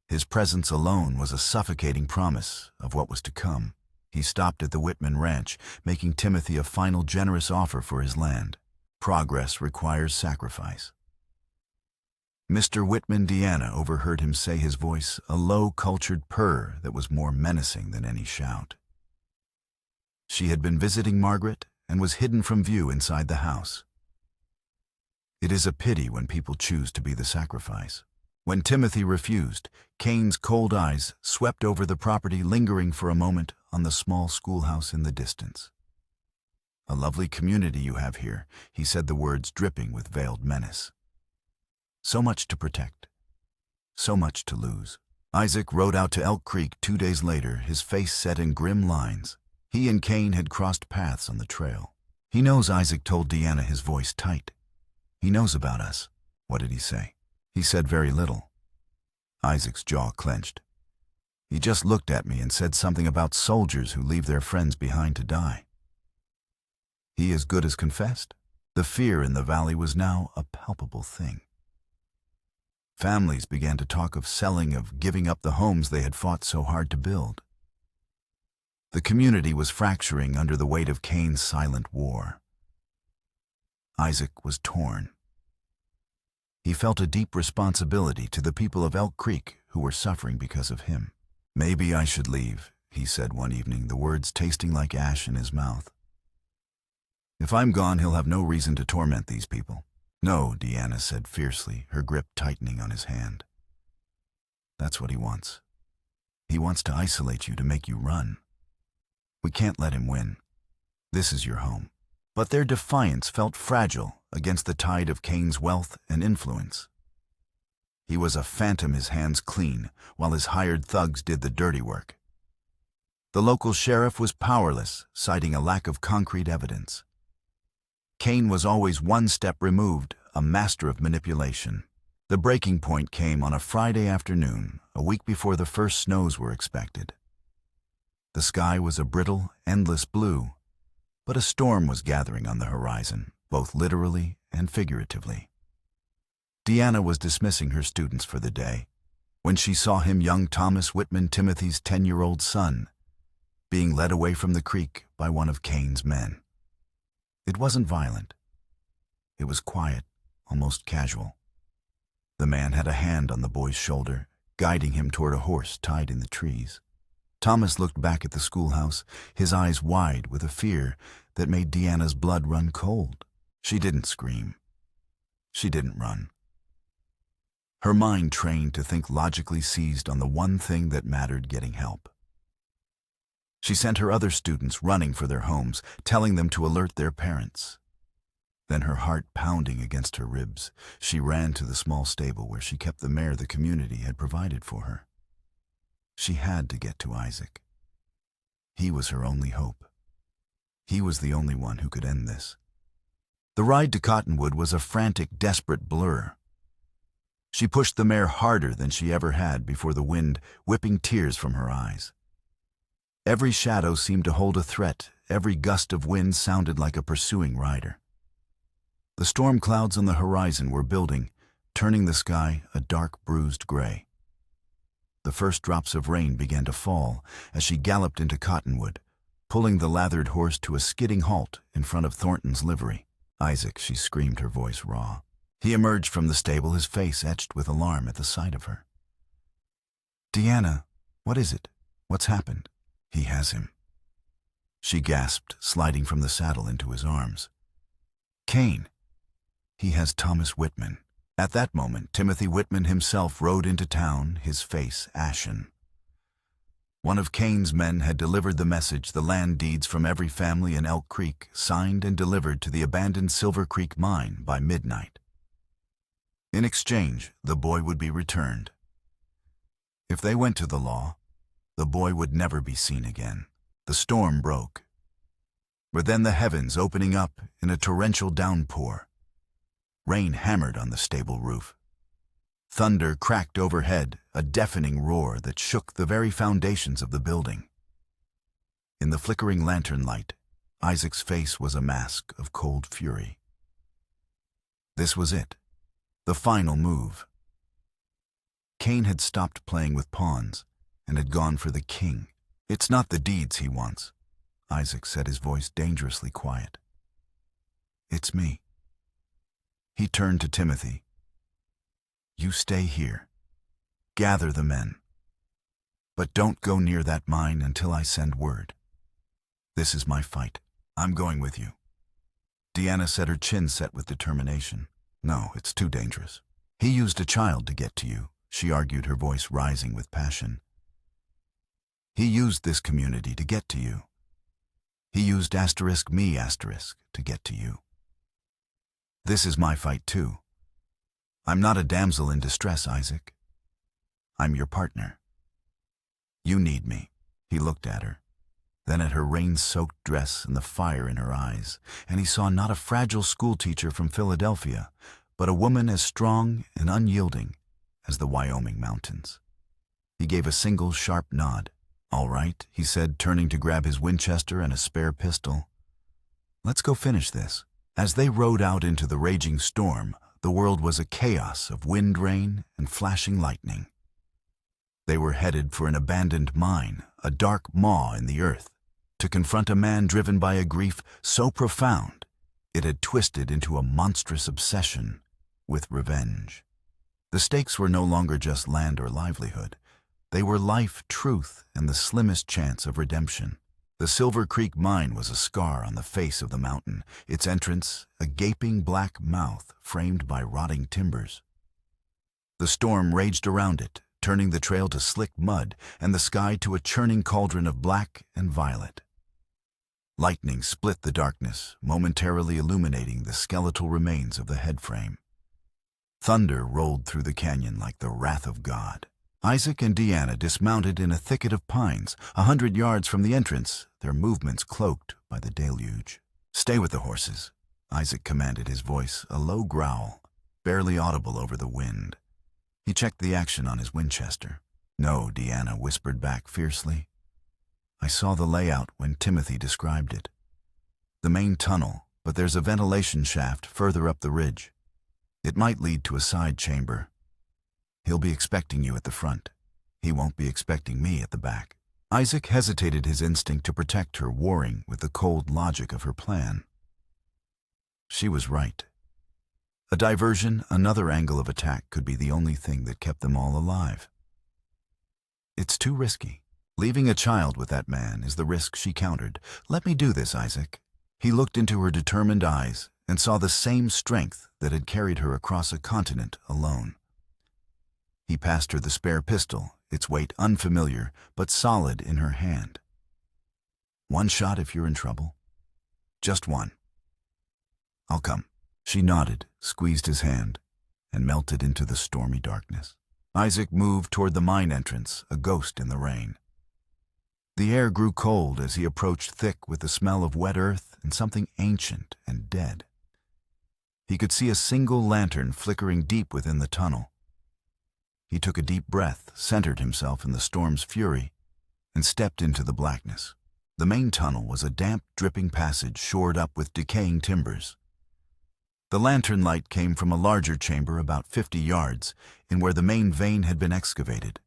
[SPEAKER 1] His presence alone was a suffocating promise of what was to come. He stopped at the Whitman Ranch, making Timothy a final generous offer for his land. Progress requires sacrifice. Mr. Whitman Deanna overheard him say, his voice a low, cultured purr that was more menacing than any shout. She had been visiting Margaret and was hidden from view inside the house. It is a pity when people choose to be the sacrifice. When Timothy refused, Cain's cold eyes swept over the property, lingering for a moment on the small schoolhouse in the distance. "A lovely community you have here," he said, the words dripping with veiled menace. "So much to protect, so much to lose." Isaac rode out to Elk Creek 2 days later, his face set in grim lines. He and Cain had crossed paths on the trail. "He knows," Isaac told Deanna, his voice tight. "He knows about us." "What did he say?" "He said very little." Isaac's jaw clenched. "He just looked at me and said something about soldiers who leave their friends behind to die." He as good as confessed. The fear in the valley was now a palpable thing. Families began to talk of selling, of giving up the homes they had fought so hard to build. The community was fracturing under the weight of Cain's silent war. Isaac was torn. He felt a deep responsibility to the people of Elk Creek who were suffering because of him. "Maybe I should leave," he said one evening, the words tasting like ash in his mouth. "If I'm gone, he'll have no reason to torment these people." "No," Deanna said fiercely, her grip tightening on his hand. "That's what he wants. He wants to isolate you, to make you run. We can't let him win. This is your home." But their defiance felt fragile against the tide of Cain's wealth and influence. He was a phantom, his hands clean, while his hired thugs did the dirty work. The local sheriff was powerless, citing a lack of concrete evidence. Cain was always one step removed, a master of manipulation. The breaking point came on a Friday afternoon, a week before the first snows were expected. The sky was a brittle, endless blue, but a storm was gathering on the horizon, both literally and figuratively. Deanna was dismissing her students for the day when she saw him, young Thomas Whitman, Timothy's 10-year-old son, being led away from the creek by one of Cain's men. It wasn't violent. It was quiet, almost casual. The man had a hand on the boy's shoulder, guiding him toward a horse tied in the trees. Thomas looked back at the schoolhouse, his eyes wide with a fear that made Deanna's blood run cold. She didn't scream. She didn't run. Her mind, trained to think logically, seized on the one thing that mattered: getting help. She sent her other students running for their homes, telling them to alert their parents. Then, her heart pounding against her ribs, she ran to the small stable where she kept the mare the community had provided for her. She had to get to Isaac. He was her only hope. He was the only one who could end this. The ride to Cottonwood was a frantic, desperate blur. She pushed the mare harder than she ever had before, the wind whipping tears from her eyes. Every shadow seemed to hold a threat. Every gust of wind sounded like a pursuing rider. The storm clouds on the horizon were building, turning the sky a dark, bruised gray. The first drops of rain began to fall as she galloped into Cottonwood, pulling the lathered horse to a skidding halt in front of Thornton's livery. "Isaac," she screamed, her voice raw. He emerged from the stable, his face etched with alarm at the sight of her. Deanna, what is it? What's happened? He has him. She gasped, sliding from the saddle into his arms. Cain. He has Thomas Whitman. At that moment, Timothy Whitman himself rode into town, his face ashen. One of Cain's men had delivered the message, the land deeds from every family in Elk Creek, signed and delivered to the abandoned Silver Creek mine by midnight. In exchange, the boy would be returned. If they went to the law, the boy would never be seen again. The storm broke. But then the heavens opening up in a torrential downpour. Rain hammered on the stable roof. Thunder cracked overhead, a deafening roar that shook the very foundations of the building. In the flickering lantern light, Isaac's face was a mask of cold fury. This was it, the final move. Cain had stopped playing with pawns and had gone for the king. It's not the deeds he wants, Isaac said, his voice dangerously quiet. It's me. He turned to Timothy. You stay here. Gather the men. But don't go near that mine until I send word. This is my fight. I'm going with you. Deanna said, her chin set with determination. No, it's too dangerous. He used a child to get to you, she argued, her voice rising with passion. He used this community to get to you. He used *me* to get to you. This is my fight too. I'm not a damsel in distress, Isaac. I'm your partner. You need me. He looked at her, then at her rain-soaked dress and the fire in her eyes, and he saw not a fragile schoolteacher from Philadelphia, but a woman as strong and unyielding as the Wyoming mountains. He gave a single sharp nod. All right, he said, turning to grab his Winchester and a spare pistol. Let's go finish this. As they rode out into the raging storm, the world was a chaos of wind, rain, and flashing lightning. They were headed for an abandoned mine, a dark maw in the earth, to confront a man driven by a grief so profound it had twisted into a monstrous obsession with revenge. The stakes were no longer just land or livelihood. They were life, truth, and the slimmest chance of redemption. The Silver Creek mine was a scar on the face of the mountain, its entrance a gaping black mouth framed by rotting timbers. The storm raged around it, turning the trail to slick mud and the sky to a churning cauldron of black and violet. Lightning split the darkness, momentarily illuminating the skeletal remains of the headframe. Thunder rolled through the canyon like the wrath of God. Isaac and Deanna dismounted in a thicket of pines, 100 yards from the entrance, their movements cloaked by the deluge. Stay with the horses, Isaac commanded, his voice a low growl, barely audible over the wind. He checked the action on his Winchester. No, Deanna whispered back fiercely. I saw the layout when Timothy described it. The main tunnel, but there's a ventilation shaft further up the ridge. It might lead to a side chamber. He'll be expecting you at the front. He won't be expecting me at the back. Isaac hesitated, his instinct to protect her warring with the cold logic of her plan. She was right. A diversion, another angle of attack, could be the only thing that kept them all alive. It's too risky. Leaving a child with that man is the risk she countered. Let me do this, Isaac. He looked into her determined eyes and saw the same strength that had carried her across a continent alone. He passed her the spare pistol, its weight unfamiliar but solid in her hand. One shot if you're in trouble. Just one. I'll come. She nodded, squeezed his hand, and melted into the stormy darkness. Isaac moved toward the mine entrance, a ghost in the rain. The air grew cold as he approached, thick with the smell of wet earth and something ancient and dead. He could see a single lantern flickering deep within the tunnel. He took a deep breath, centered himself in the storm's fury, and stepped into the blackness. The main tunnel was a damp, dripping passage shored up with decaying timbers. The lantern light came from a larger chamber about 50 yards, in where the main vein had been excavated.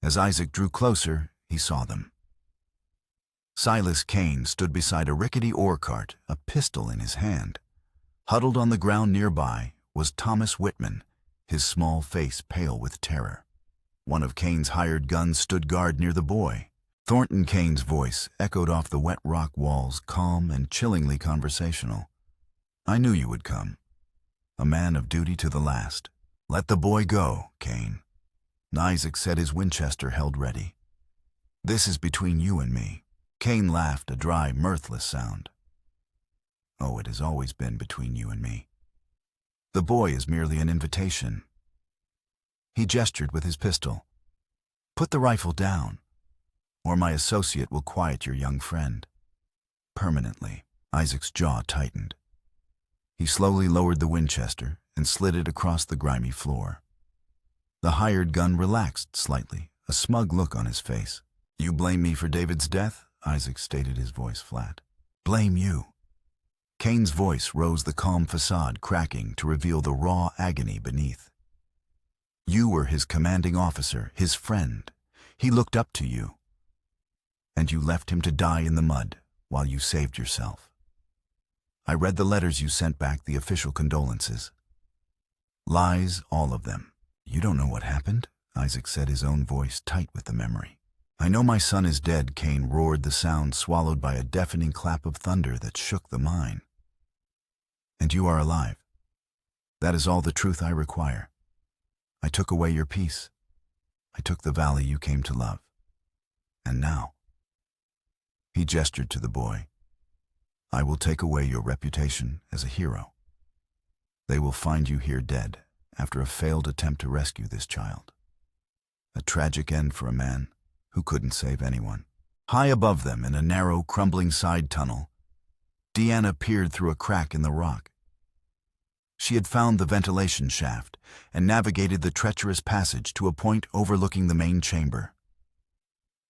[SPEAKER 1] As Isaac drew closer, he saw them. Silas Cain stood beside a rickety ore cart, a pistol in his hand. Huddled on the ground nearby was Thomas Whitman, his small face pale with terror. One of Cain's hired guns stood guard near the boy. Thornton Cain's voice echoed off the wet rock walls, calm and chillingly conversational. "I knew you would come. A man of duty to the last. Let the boy go, Cain." Isaac said, his Winchester held ready. "This is between you and me." Cain laughed, a dry, mirthless sound. "Oh, it has always been between you and me. The boy is merely an invitation." He gestured with his pistol. "Put the rifle down, or my associate will quiet your young friend." Permanently. Isaac's jaw tightened. He slowly lowered the Winchester and slid it across the grimy floor. The hired gun relaxed slightly, a smug look on his face. "You blame me for David's death?" Isaac stated, his voice flat. "Blame you." Cain's voice rose, the calm facade cracking to reveal the raw agony beneath. "You were his commanding officer, his friend. He looked up to you. And you left him to die in the mud while you saved yourself. I read the letters you sent back, the official condolences. Lies, all of them." "You don't know what happened?" Isaac said, his own voice tight with the memory. "I know my son is dead," Cain roared, the sound swallowed by a deafening clap of thunder that shook the mine. "And you are alive. That is all the truth I require. I took away your peace. I took the valley you came to love. And now," he gestured to the boy, "I will take away your reputation as a hero. They will find you here dead after a failed attempt to rescue this child. A tragic end for a man who couldn't save anyone." High above them, in a narrow, crumbling side tunnel, Deanna peered through a crack in the rock. She had found the ventilation shaft and navigated the treacherous passage to a point overlooking the main chamber.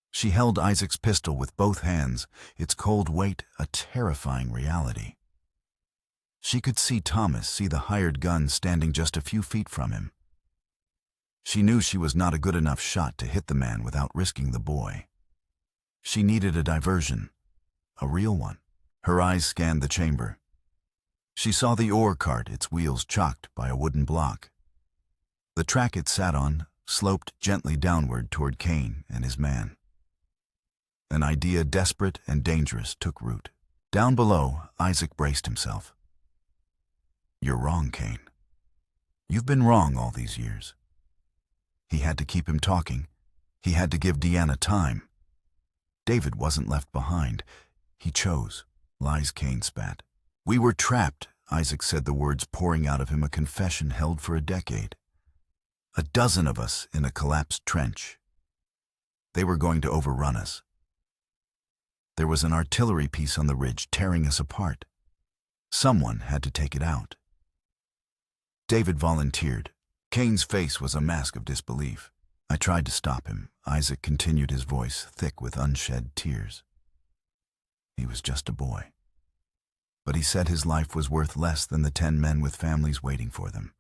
[SPEAKER 1] She held Isaac's pistol with both hands, its cold weight a terrifying reality. She could see Thomas, see the hired gun standing just a few feet from him. She knew she was not a good enough shot to hit the man without risking the boy. She needed a diversion, a real one. Her eyes scanned the chamber. She saw the ore cart, its wheels chocked by a wooden block. The track it sat on sloped gently downward toward Cain and his man. An idea desperate and dangerous took root. Down below, Isaac braced himself. "You're wrong, Cain. You've been wrong all these years." He had to keep him talking. He had to give Deanna time. David wasn't left behind. He chose. "Lies," Cain spat. "We were trapped," Isaac said, the words pouring out of him, a confession held for a decade. "A dozen of us in a collapsed trench. They were going to overrun us. There was an artillery piece on the ridge tearing us apart. Someone had to take it out. David volunteered. Cain's face was a mask of disbelief. "I tried to stop him," Isaac continued, his voice thick with unshed tears. "He was just a boy. But he said his life was worth less than the 10 men with families waiting for them.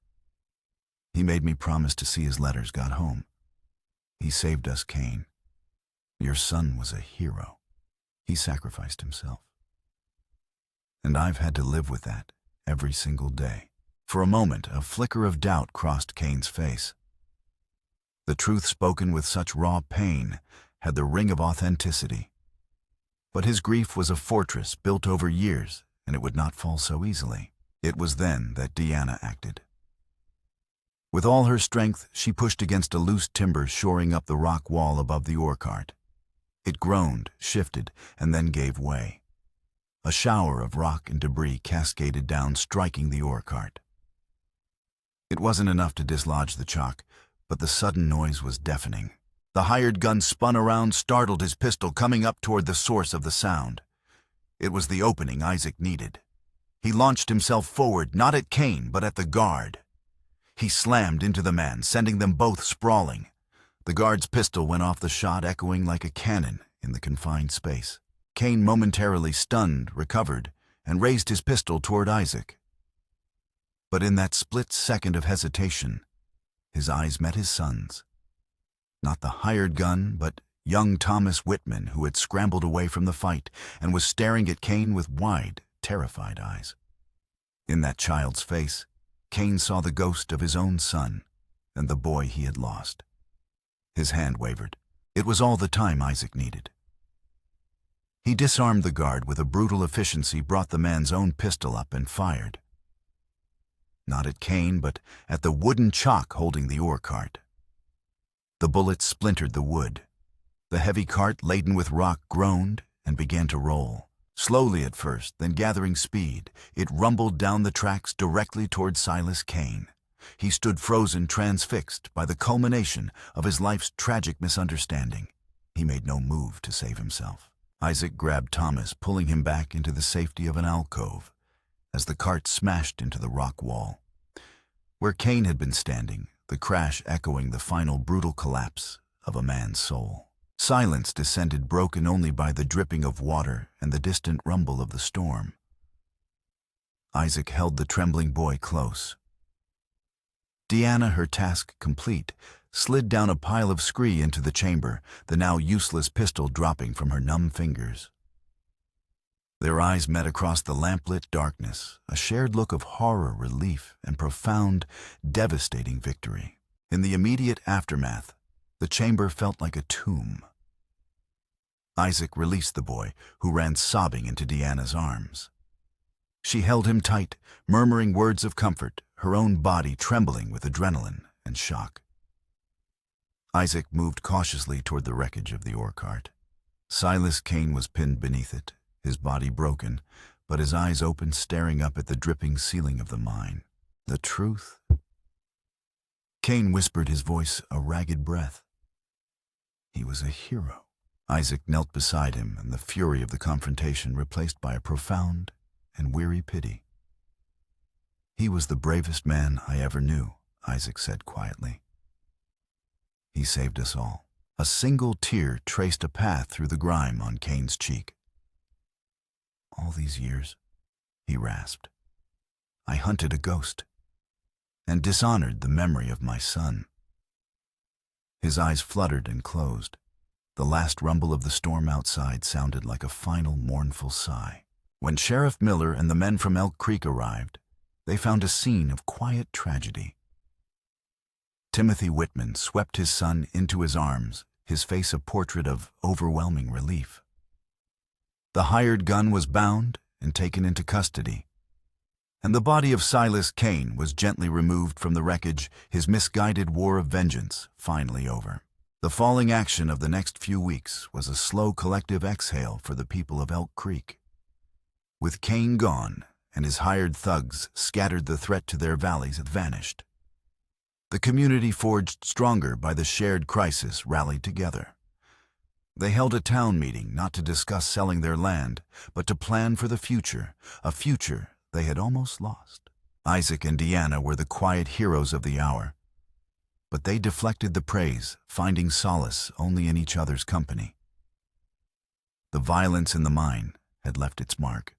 [SPEAKER 1] He made me promise to see his letters got home. He saved us, Cain. Your son was a hero. He sacrificed himself. And I've had to live with that every single day." For a moment, a flicker of doubt crossed Cain's face. The truth spoken with such raw pain had the ring of authenticity. But his grief was a fortress built over years, and it would not fall so easily. It was then that Deanna acted. With all her strength, she pushed against a loose timber shoring up the rock wall above the ore cart. It groaned, shifted, and then gave way. A shower of rock and debris cascaded down, striking the ore cart. It wasn't enough to dislodge the chock, but the sudden noise was deafening. The hired gun spun around, startled, his pistol coming up toward the source of the sound. It was the opening Isaac needed. He launched himself forward, not at Cain, but at the guard. He slammed into the man, sending them both sprawling. The guard's pistol went off, the shot echoing like a cannon in the confined space. Cain, momentarily stunned, recovered, and raised his pistol toward Isaac. But in that split second of hesitation, his eyes met his son's. Not the hired gun, but young Thomas Whitman, who had scrambled away from the fight and was staring at Cain with wide, terrified eyes. In that child's face, Cain saw the ghost of his own son and the boy he had lost. His hand wavered. It was all the time Isaac needed. He disarmed the guard with a brutal efficiency, brought the man's own pistol up and fired. Not at Cain, but at the wooden chock holding the ore cart. The bullet splintered the wood. The heavy cart, laden with rock, groaned and began to roll. Slowly at first, then gathering speed, it rumbled down the tracks directly toward Silas Cain. He stood frozen, transfixed by the culmination of his life's tragic misunderstanding. He made no move to save himself. Isaac grabbed Thomas, pulling him back into the safety of an alcove, as the cart smashed into the rock wall. Where Cain had been standing, the crash echoing the final brutal collapse of a man's soul. Silence descended, broken only by the dripping of water and the distant rumble of the storm. Isaac held the trembling boy close. Deanna, her task complete, slid down a pile of scree into the chamber, the now useless pistol dropping from her numb fingers. Their eyes met across the lamplit darkness, a shared look of horror, relief, and profound, devastating victory. In the immediate aftermath, the chamber felt like a tomb. Isaac released the boy, who ran sobbing into Deanna's arms. She held him tight, murmuring words of comfort, her own body trembling with adrenaline and shock. Isaac moved cautiously toward the wreckage of the ore cart. Silas Cain was pinned beneath it, his body broken, but his eyes open, staring up at the dripping ceiling of the mine. The truth? Cain whispered, his voice a ragged breath. He was a hero. Isaac knelt beside him, and the fury of the confrontation replaced by a profound and weary pity. He was the bravest man I ever knew, Isaac said quietly. He saved us all. A single tear traced a path through the grime on Cain's cheek. All these years, he rasped, I hunted a ghost and dishonored the memory of my son. His eyes fluttered and closed. The last rumble of the storm outside sounded like a final mournful sigh. When Sheriff Miller and the men from Elk Creek arrived, they found a scene of quiet tragedy. Timothy Whitman swept his son into his arms, his face a portrait of overwhelming relief. The hired gun was bound and taken into custody, and the body of Silas Cain was gently removed from the wreckage, his misguided war of vengeance finally over. The falling action of the next few weeks was a slow collective exhale for the people of Elk Creek. With Cain gone and his hired thugs scattered, the threat to their valleys had vanished. The community, forged stronger by the shared crisis, rallied together. They held a town meeting not to discuss selling their land, but to plan for the future, a future they had almost lost. Isaac and Deanna were the quiet heroes of the hour, but they deflected the praise, finding solace only in each other's company. The violence in the mine had left its mark.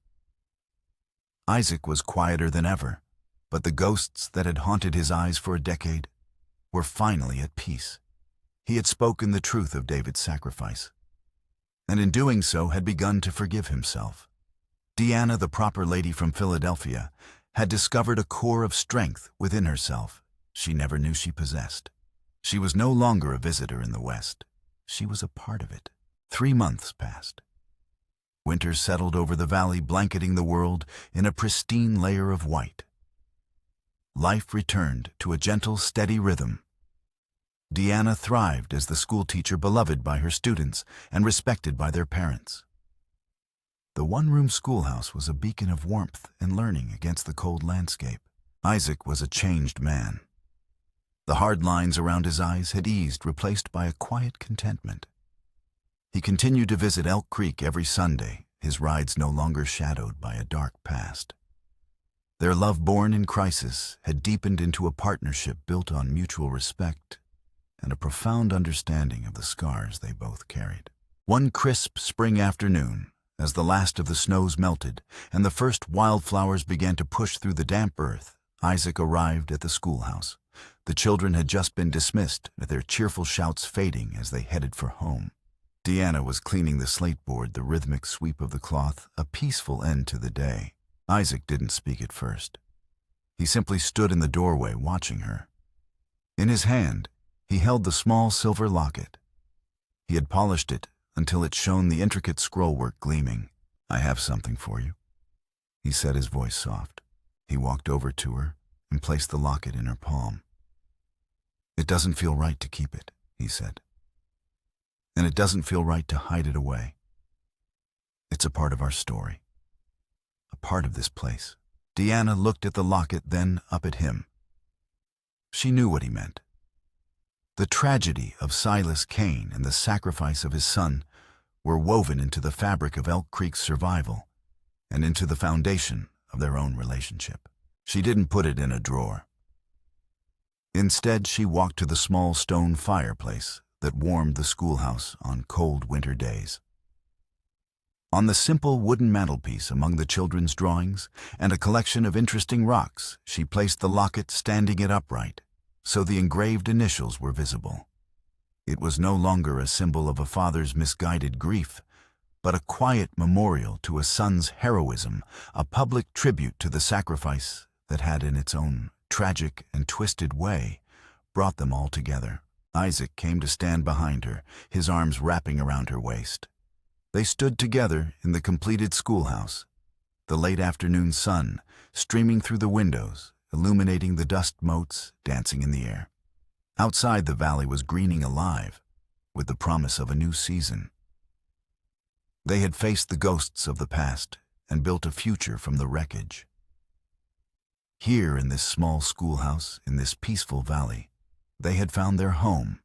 [SPEAKER 1] Isaac was quieter than ever, but the ghosts that had haunted his eyes for a decade were finally at peace. He had spoken the truth of David's sacrifice, and in doing so had begun to forgive himself. Deanna, the proper lady from Philadelphia, had discovered a core of strength within herself she never knew she possessed. She was no longer a visitor in the West. She was a part of it. 3 months passed. Winter settled over the valley, blanketing the world in a pristine layer of white. Life returned to a gentle, steady rhythm. Deanna thrived as the schoolteacher, beloved by her students and respected by their parents. The one-room schoolhouse was a beacon of warmth and learning against the cold landscape. Isaac was a changed man. The hard lines around his eyes had eased, replaced by a quiet contentment. He continued to visit Elk Creek every Sunday, his rides no longer shadowed by a dark past. Their love, born in crisis, had deepened into a partnership built on mutual respect and a profound understanding of the scars they both carried. One crisp spring afternoon, as the last of the snows melted and the first wildflowers began to push through the damp earth, Isaac arrived at the schoolhouse. The children had just been dismissed, their cheerful shouts fading as they headed for home. Deanna was cleaning the slate board, the rhythmic sweep of the cloth, a peaceful end to the day. Isaac didn't speak at first. He simply stood in the doorway watching her. In his hand, He held the small silver locket. He had polished it until it shone, the intricate scrollwork gleaming. "I have something for you," he said, his voice soft. He walked over to her and placed the locket in her palm. "It doesn't feel right to keep it," he said. "And it doesn't feel right to hide it away. It's a part of our story, a part of this place." Deanna looked at the locket, then up at him. She knew what he meant. The tragedy of Silas Cain and the sacrifice of his son were woven into the fabric of Elk Creek's survival and into the foundation of their own relationship. She didn't put it in a drawer. Instead, she walked to the small stone fireplace that warmed the schoolhouse on cold winter days. On the simple wooden mantelpiece, among the children's drawings and a collection of interesting rocks, she placed the locket, standing it upright, so the engraved initials were visible. It was no longer a symbol of a father's misguided grief, but a quiet memorial to a son's heroism, a public tribute to the sacrifice that had, in its own tragic and twisted way, brought them all together. Isaac came to stand behind her, his arms wrapping around her waist. They stood together in the completed schoolhouse, the late afternoon sun streaming through the windows, illuminating the dust motes dancing in the air. Outside, the valley was greening alive, with the promise of a new season. They had faced the ghosts of the past and built a future from the wreckage. Here in this small schoolhouse, in this peaceful valley, they had found their home,